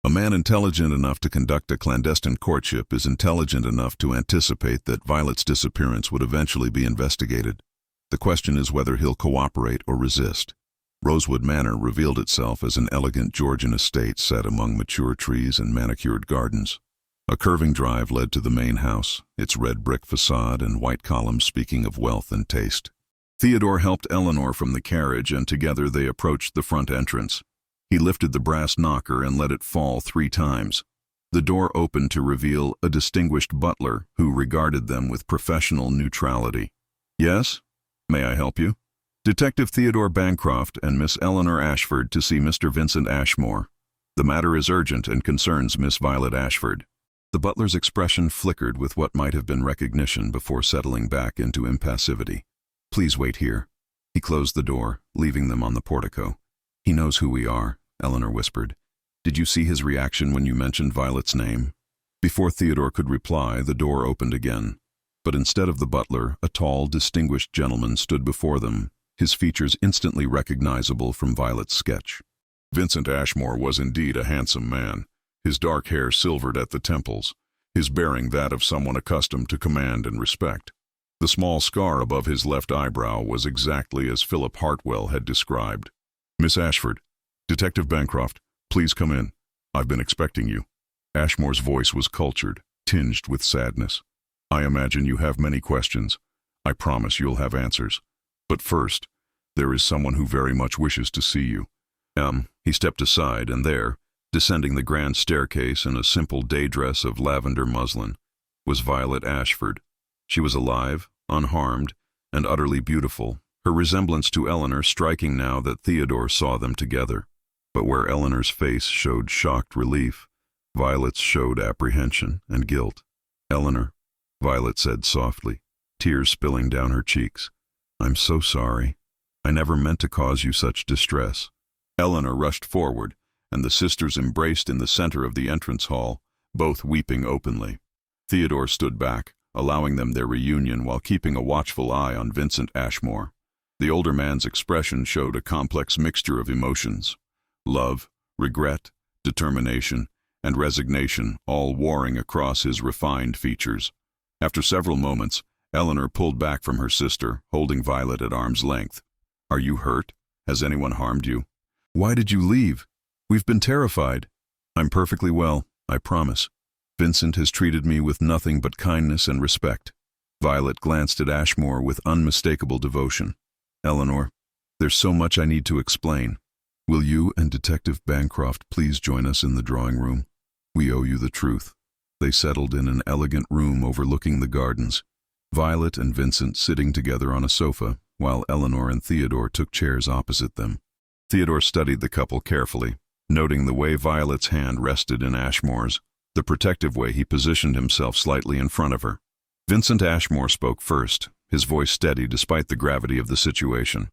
Speaker 1: A man intelligent enough to conduct a clandestine courtship is intelligent enough to anticipate that Violet's disappearance would eventually be investigated. The question is whether he'll cooperate or resist. Rosewood Manor revealed itself as an elegant Georgian estate set among mature trees and manicured gardens. A curving drive led to the main house, its red brick facade and white columns speaking of wealth and taste. Theodore helped Eleanor from the carriage, and together they approached the front entrance. He lifted the brass knocker and let it fall 3 times. The door opened to reveal a distinguished butler who regarded them with professional neutrality. "Yes? May I help you?" "Detective Theodore Bancroft and Miss Eleanor Ashford to see Mr. Vincent Ashmore. The matter is urgent and concerns Miss Violet Ashford." The butler's expression flickered with what might have been recognition before settling back into impassivity. "Please wait here." He closed the door, leaving them on the portico. "He knows who we are," Eleanor whispered. "Did you see his reaction when you mentioned Violet's name?" Before Theodore could reply, the door opened again. But instead of the butler, a tall, distinguished gentleman stood before them, his features instantly recognizable from Violet's sketch. Vincent Ashmore was indeed a handsome man, his dark hair silvered at the temples, his bearing that of someone accustomed to command and respect. The small scar above his left eyebrow was exactly as Philip Hartwell had described. "Miss Ashford, Detective Bancroft, please come in. I've been expecting you." Ashmore's voice was cultured, tinged with sadness. "I imagine you have many questions. I promise you'll have answers. But first, there is someone who very much wishes to see you." He stepped aside, and there, descending the grand staircase in a simple day dress of lavender muslin, was Violet Ashford. She was alive, unharmed, and utterly beautiful, her resemblance to Eleanor striking now that Theodore saw them together. But where Eleanor's face showed shocked relief, Violet's showed apprehension and guilt. "Eleanor," Violet said softly, tears spilling down her cheeks, "I'm so sorry. I never meant to cause you such distress." Eleanor rushed forward, and the sisters embraced in the center of the entrance hall, both weeping openly. Theodore stood back, allowing them their reunion while keeping a watchful eye on Vincent Ashmore. The older man's expression showed a complex mixture of emotions: love, regret, determination, and resignation, all warring across his refined features. After several moments, Eleanor pulled back from her sister, holding Violet at arm's length. "Are you hurt? Has anyone harmed you?" "Why did you leave? We've been terrified." "I'm perfectly well, I promise. Vincent has treated me with nothing but kindness and respect." Violet glanced at Ashmore with unmistakable devotion. "Eleanor, there's so much I need to explain. Will you and Detective Bancroft please join us in the drawing room? We owe you the truth." They settled in an elegant room overlooking the gardens, Violet and Vincent sitting together on a sofa, while Eleanor and Theodore took chairs opposite them. Theodore studied the couple carefully, noting the way Violet's hand rested in Ashmore's, the protective way he positioned himself slightly in front of her. Vincent Ashmore spoke first, his voice steady despite the gravity of the situation.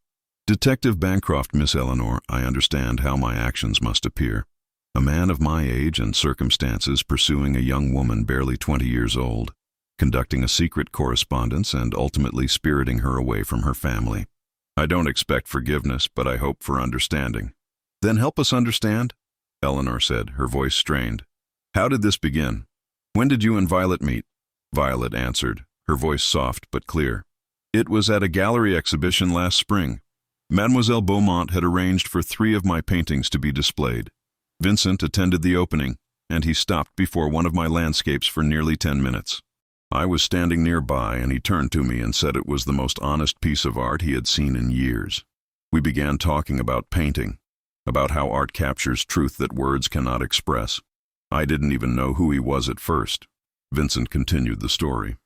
Speaker 1: "Detective Bancroft, Miss Eleanor, I understand how my actions must appear. A man of my age and circumstances pursuing a young woman barely 20 years old, conducting a secret correspondence and ultimately spiriting her away from her family. I don't expect forgiveness, but I hope for understanding. Then help us understand, Eleanor said, her voice strained. How did this begin? When did you and Violet meet? Violet answered, her voice soft but clear. It was at a gallery exhibition last spring. Mademoiselle Beaumont had arranged for 3 of my paintings to be displayed. Vincent attended the opening, and he stopped before one of my landscapes for nearly 10 minutes. I was standing nearby, and he turned to me and said it was the most honest piece of art he had seen in years. We began talking about painting, about how art captures truth that words cannot express. I didn't even know who he was at first. Vincent continued the story.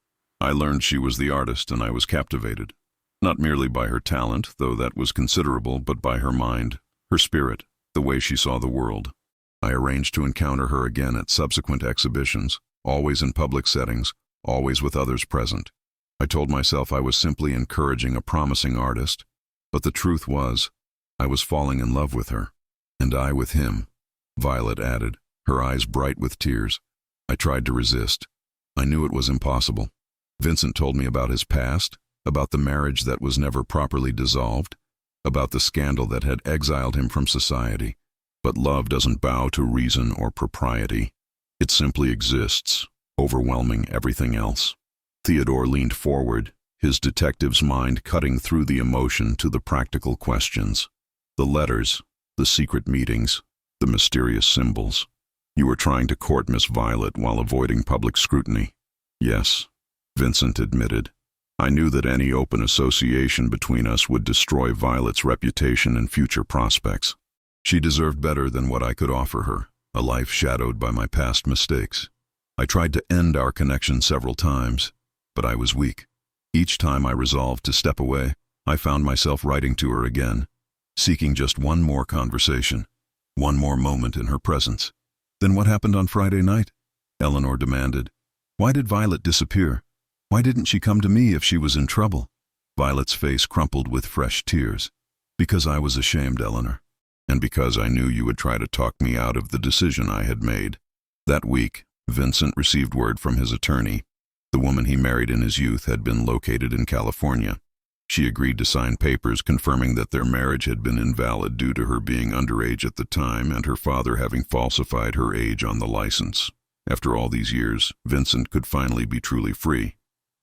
Speaker 1: I learned she was the artist, and I was captivated. Not merely by her talent, though that was considerable, but by her mind, her spirit, the way she saw the world. I arranged to encounter her again at subsequent exhibitions, always in public settings, always with others present. I told myself I was simply encouraging a promising artist, but the truth was, I was falling in love with her. And I with him, Violet added, her eyes bright with tears. I tried to resist. I knew it was impossible. Vincent told me about his past, about the marriage that was never properly dissolved, about the scandal that had exiled him from society. But love doesn't bow to reason or propriety. It simply exists, overwhelming everything else. Theodore leaned forward, his detective's mind cutting through the emotion to the practical questions. The letters, the secret meetings, the mysterious symbols. You were trying to court Miss Violet while avoiding public scrutiny. Yes, Vincent admitted. I knew that any open association between us would destroy Violet's reputation and future prospects. She deserved better than what I could offer her, a life shadowed by my past mistakes. I tried to end our connection several times, but I was weak. Each time I resolved to step away, I found myself writing to her again, seeking just one more conversation, one more moment in her presence. Then what happened on Friday night? Eleanor demanded. Why did Violet disappear? Why didn't she come to me if she was in trouble? Violet's face crumpled with fresh tears. Because I was ashamed, Eleanor, and because I knew you would try to talk me out of the decision I had made. That week, Vincent received word from his attorney. The woman he married in his youth had been located in California. She agreed to sign papers confirming that their marriage had been invalid due to her being underage at the time and her father having falsified her age on the license. After all these years, Vincent could finally be truly free.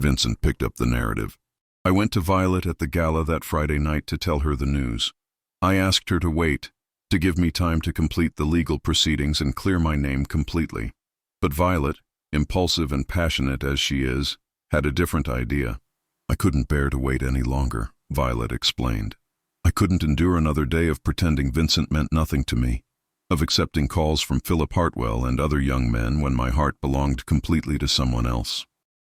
Speaker 1: Vincent picked up the narrative. I went to Violet at the gala that Friday night to tell her the news. I asked her to wait, to give me time to complete the legal proceedings and clear my name completely. But Violet, impulsive and passionate as she is, had a different idea. I couldn't bear to wait any longer, Violet explained. I couldn't endure another day of pretending Vincent meant nothing to me, of accepting calls from Philip Hartwell and other young men when my heart belonged completely to someone else.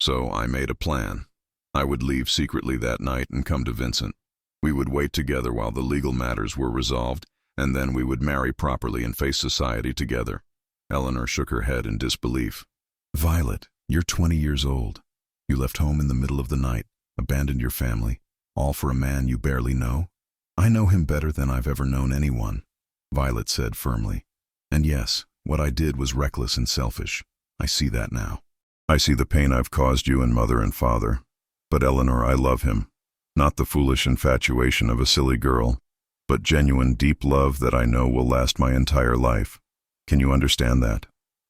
Speaker 1: So I made a plan. I would leave secretly that night and come to Vincent. We would wait together while the legal matters were resolved, and then we would marry properly and face society together. Eleanor shook her head in disbelief. Violet, you're 20 years old. You left home in the middle of the night, abandoned your family, all for a man you barely know? I know him better than I've ever known anyone, Violet said firmly. And yes, what I did was reckless and selfish. I see that now. I see the pain I've caused you and mother and father. But Eleanor, I love him. Not the foolish infatuation of a silly girl, but genuine deep love that I know will last my entire life. Can you understand that?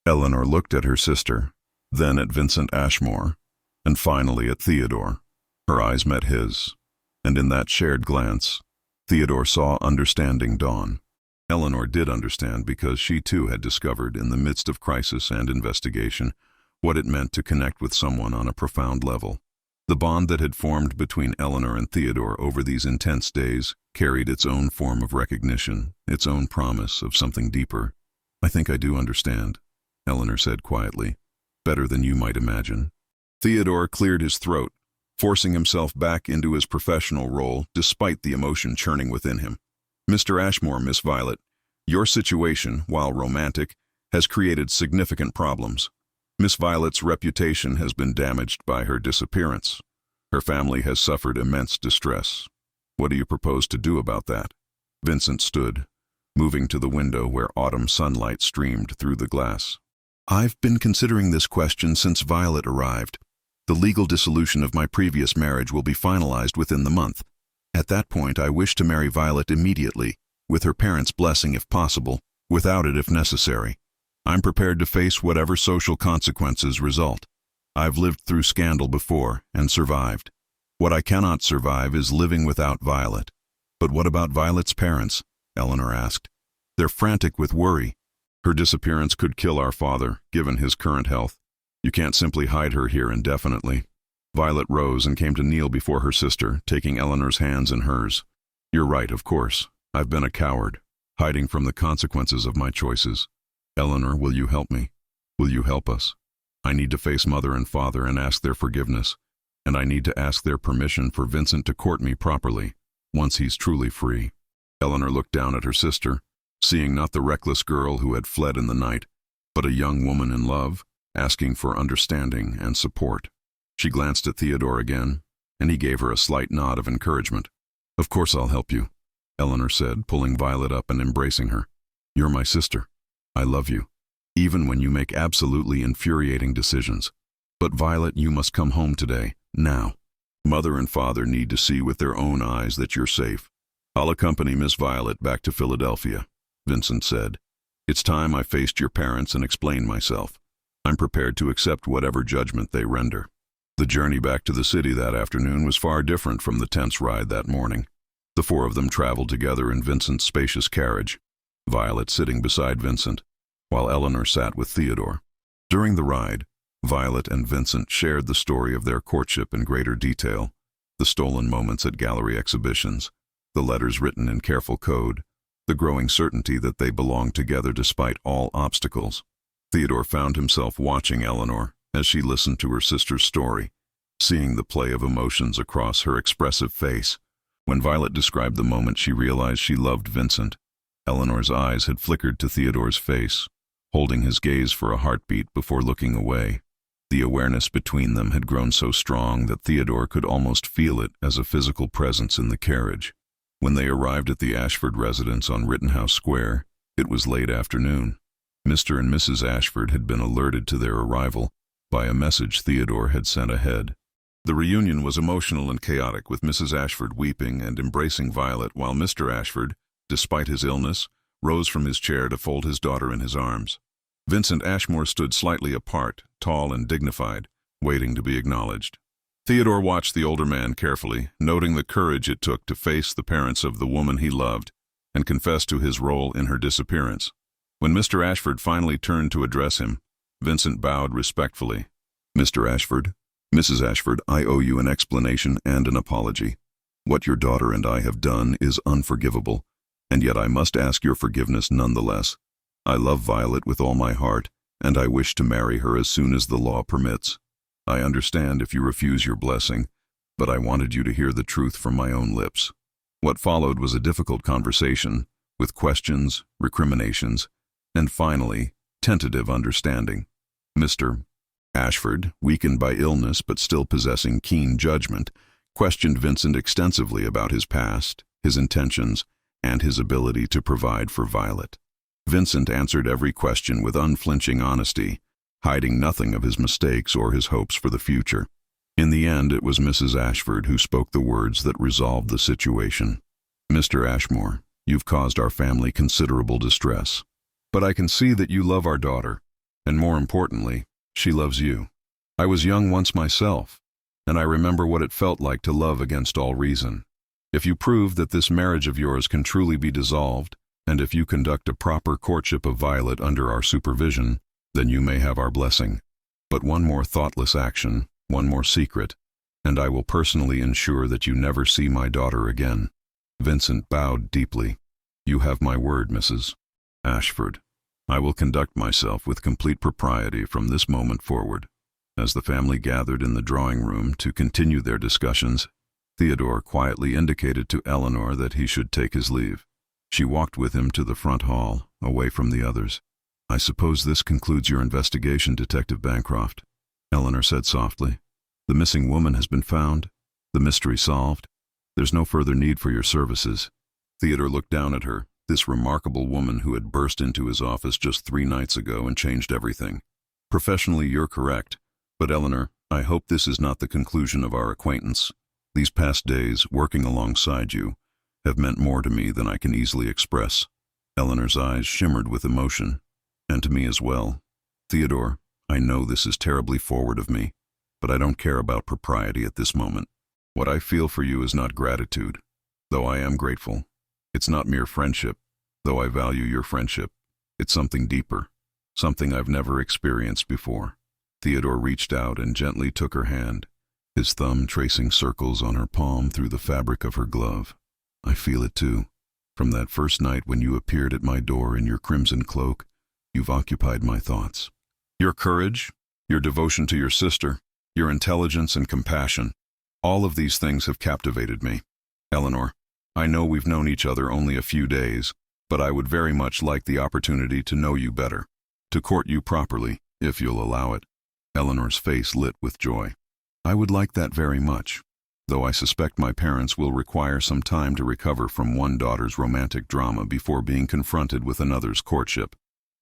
Speaker 1: Eleanor looked at her sister, then at Vincent Ashmore, and finally at Theodore. Her eyes met his, and in that shared glance, Theodore saw understanding dawn. Eleanor did understand because she too had discovered in the midst of crisis and investigation what it meant to connect with someone on a profound level. The bond that had formed between Eleanor and Theodore over these intense days carried its own form of recognition, its own promise of something deeper. I think I do understand, Eleanor said quietly, better than you might imagine. Theodore cleared his throat, forcing himself back into his professional role despite the emotion churning within him. Mr. Ashmore, Miss Violet, your situation, while romantic, has created significant problems. Miss Violet's reputation has been damaged by her disappearance. Her family has suffered immense distress. What do you propose to do about that? Vincent stood, moving to the window where autumn sunlight streamed through the glass. I've been considering this question since Violet arrived. The legal dissolution of my previous marriage will be finalized within the month. At that point, I wish to marry Violet immediately, with her parents' blessing if possible, without it if necessary. I'm prepared to face whatever social consequences result. I've lived through scandal before and survived. What I cannot survive is living without Violet. But what about Violet's parents? Eleanor asked. They're frantic with worry. Her disappearance could kill our father, given his current health. You can't simply hide her here indefinitely. Violet rose and came to kneel before her sister, taking Eleanor's hands in hers. You're right, of course. I've been a coward, hiding from the consequences of my choices. Eleanor, will you help me? Will you help us? I need to face Mother and Father and ask their forgiveness, and I need to ask their permission for Vincent to court me properly, once he's truly free. Eleanor looked down at her sister, seeing not the reckless girl who had fled in the night, but a young woman in love, asking for understanding and support. She glanced at Theodore again, and he gave her a slight nod of encouragement. Of course I'll help you, Eleanor said, pulling Violet up and embracing her. You're my sister. I love you, even when you make absolutely infuriating decisions. But Violet, you must come home today, now. Mother and Father need to see with their own eyes that you're safe. I'll accompany Miss Violet back to Philadelphia, Vincent said. It's time I faced your parents and explained myself. I'm prepared to accept whatever judgment they render. The journey back to the city that afternoon was far different from the tense ride that morning. The four of them traveled together in Vincent's spacious carriage, Violet sitting beside Vincent, while Eleanor sat with Theodore. During the ride, Violet and Vincent shared the story of their courtship in greater detail, the stolen moments at gallery exhibitions, the letters written in careful code, the growing certainty that they belonged together despite all obstacles. Theodore found himself watching Eleanor as she listened to her sister's story, seeing the play of emotions across her expressive face. When Violet described the moment she realized she loved Vincent, Eleanor's eyes had flickered to Theodore's face, holding his gaze for a heartbeat before looking away. The awareness between them had grown so strong that Theodore could almost feel it as a physical presence in the carriage. When they arrived at the Ashford residence on Rittenhouse Square, it was late afternoon. Mr. and Mrs. Ashford had been alerted to their arrival by a message Theodore had sent ahead. The reunion was emotional and chaotic, with Mrs. Ashford weeping and embracing Violet, while Mr. Ashford, despite his illness, rose from his chair to fold his daughter in his arms. Vincent Ashmore stood slightly apart, tall and dignified, waiting to be acknowledged. Theodore watched the older man carefully, noting the courage it took to face the parents of the woman he loved and confess to his role in her disappearance. When Mr. Ashford finally turned to address him, Vincent bowed respectfully. Mr. Ashford, Mrs. Ashford, I owe you an explanation and an apology. What your daughter and I have done is unforgivable, and yet I must ask your forgiveness nonetheless. I love Violet with all my heart, and I wish to marry her as soon as the law permits. I understand if you refuse your blessing, but I wanted you to hear the truth from my own lips. What followed was a difficult conversation, with questions, recriminations, and finally, tentative understanding. Mr. Ashford, weakened by illness but still possessing keen judgment, questioned Vincent extensively about his past, his intentions, and his ability to provide for Violet. Vincent answered every question with unflinching honesty, hiding nothing of his mistakes or his hopes for the future. In the end, it was Mrs. Ashford who spoke the words that resolved the situation. Mr. Ashmore, you've caused our family considerable distress. But I can see that you love our daughter, and more importantly, she loves you. I was young once myself, and I remember what it felt like to love against all reason. If you prove that this marriage of yours can truly be dissolved, and if you conduct a proper courtship of Violet under our supervision, then you may have our blessing. But one more thoughtless action, one more secret, and I will personally ensure that you never see my daughter again. Vincent bowed deeply. You have my word, Mrs. Ashford. I will conduct myself with complete propriety from this moment forward. As the family gathered in the drawing room to continue their discussions, Theodore quietly indicated to Eleanor that he should take his leave. She walked with him to the front hall, away from the others. I suppose this concludes your investigation, Detective Bancroft, Eleanor said softly. The missing woman has been found, the mystery solved. There's no further need for your services. Theodore looked down at her, this remarkable woman who had burst into his office just 3 nights ago and changed everything. Professionally, you're correct, but Eleanor, I hope this is not the conclusion of our acquaintance. These past days, working alongside you, have meant more to me than I can easily express. Eleanor's eyes shimmered with emotion, and to me as well. Theodore, I know this is terribly forward of me, but I don't care about propriety at this moment. What I feel for you is not gratitude, though I am grateful. It's not mere friendship, though I value your friendship. It's something deeper, something I've never experienced before. Theodore reached out and gently took her hand, his thumb tracing circles on her palm through the fabric of her glove. I feel it too. From that first night when you appeared at my door in your crimson cloak, you've occupied my thoughts. Your courage, your devotion to your sister, your intelligence and compassion, all of these things have captivated me. Eleanor, I know we've known each other only a few days, but I would very much like the opportunity to know you better, to court you properly, if you'll allow it. Eleanor's face lit with joy. I would like that very much, though I suspect my parents will require some time to recover from one daughter's romantic drama before being confronted with another's courtship.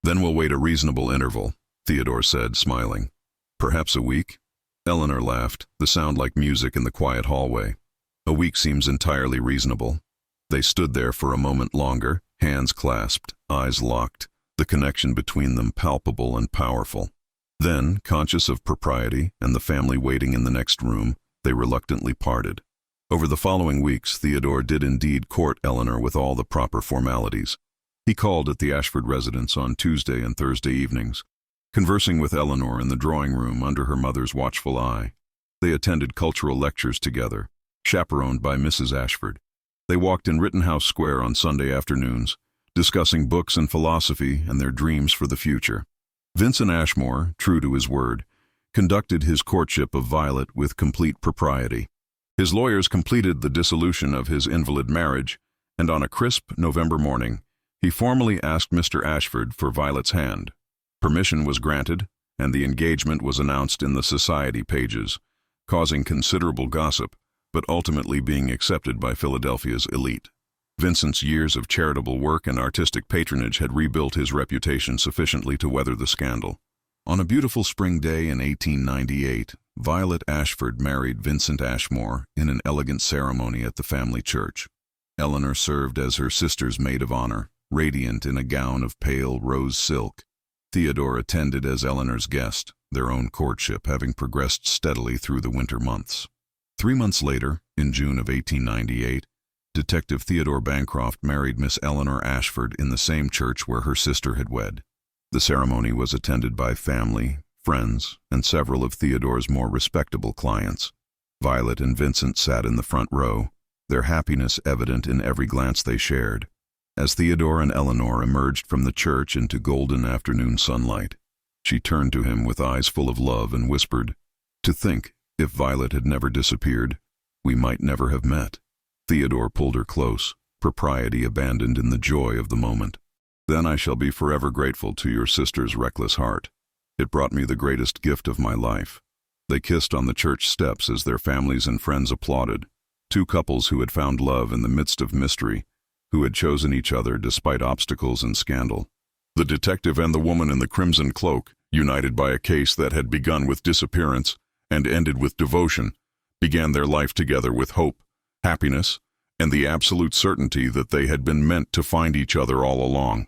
Speaker 1: Then we'll wait a reasonable interval, Theodore said, smiling. Perhaps a week? Eleanor laughed, the sound like music in the quiet hallway. A week seems entirely reasonable. They stood there for a moment longer, hands clasped, eyes locked, the connection between them palpable and powerful. Then, conscious of propriety and the family waiting in the next room, they reluctantly parted. Over the following weeks, Theodore did indeed court Eleanor with all the proper formalities. He called at the Ashford residence on Tuesday and Thursday evenings, conversing with Eleanor in the drawing room under her mother's watchful eye. They attended cultural lectures together, chaperoned by Mrs. Ashford. They walked in Rittenhouse Square on Sunday afternoons, discussing books and philosophy and their dreams for the future. Vincent Ashmore, true to his word, conducted his courtship of Violet with complete propriety. His lawyers completed the dissolution of his invalid marriage, and on a crisp November morning, he formally asked Mr. Ashford for Violet's hand. Permission was granted, and the engagement was announced in the society pages, causing considerable gossip, but ultimately being accepted by Philadelphia's elite. Vincent's years of charitable work and artistic patronage had rebuilt his reputation sufficiently to weather the scandal. On a beautiful spring day in 1898, Violet Ashford married Vincent Ashmore in an elegant ceremony at the family church. Eleanor served as her sister's maid of honor, radiant in a gown of pale rose silk. Theodore attended as Eleanor's guest, their own courtship having progressed steadily through the winter months. 3 months later, in June of 1898, Detective Theodore Bancroft married Miss Eleanor Ashford in the same church where her sister had wed. The ceremony was attended by family, friends, and several of Theodore's more respectable clients. Violet and Vincent sat in the front row, their happiness evident in every glance they shared. As Theodore and Eleanor emerged from the church into golden afternoon sunlight, she turned to him with eyes full of love and whispered, "To think, if Violet had never disappeared, we might never have met." Theodore pulled her close, propriety abandoned in the joy of the moment. "Then I shall be forever grateful to your sister's reckless heart. It brought me the greatest gift of my life." They kissed on the church steps as their families and friends applauded, two couples who had found love in the midst of mystery, who had chosen each other despite obstacles and scandal. The detective and the woman in the crimson cloak, united by a case that had begun with disappearance and ended with devotion, began their life together with hope, happiness, and the absolute certainty that they had been meant to find each other all along.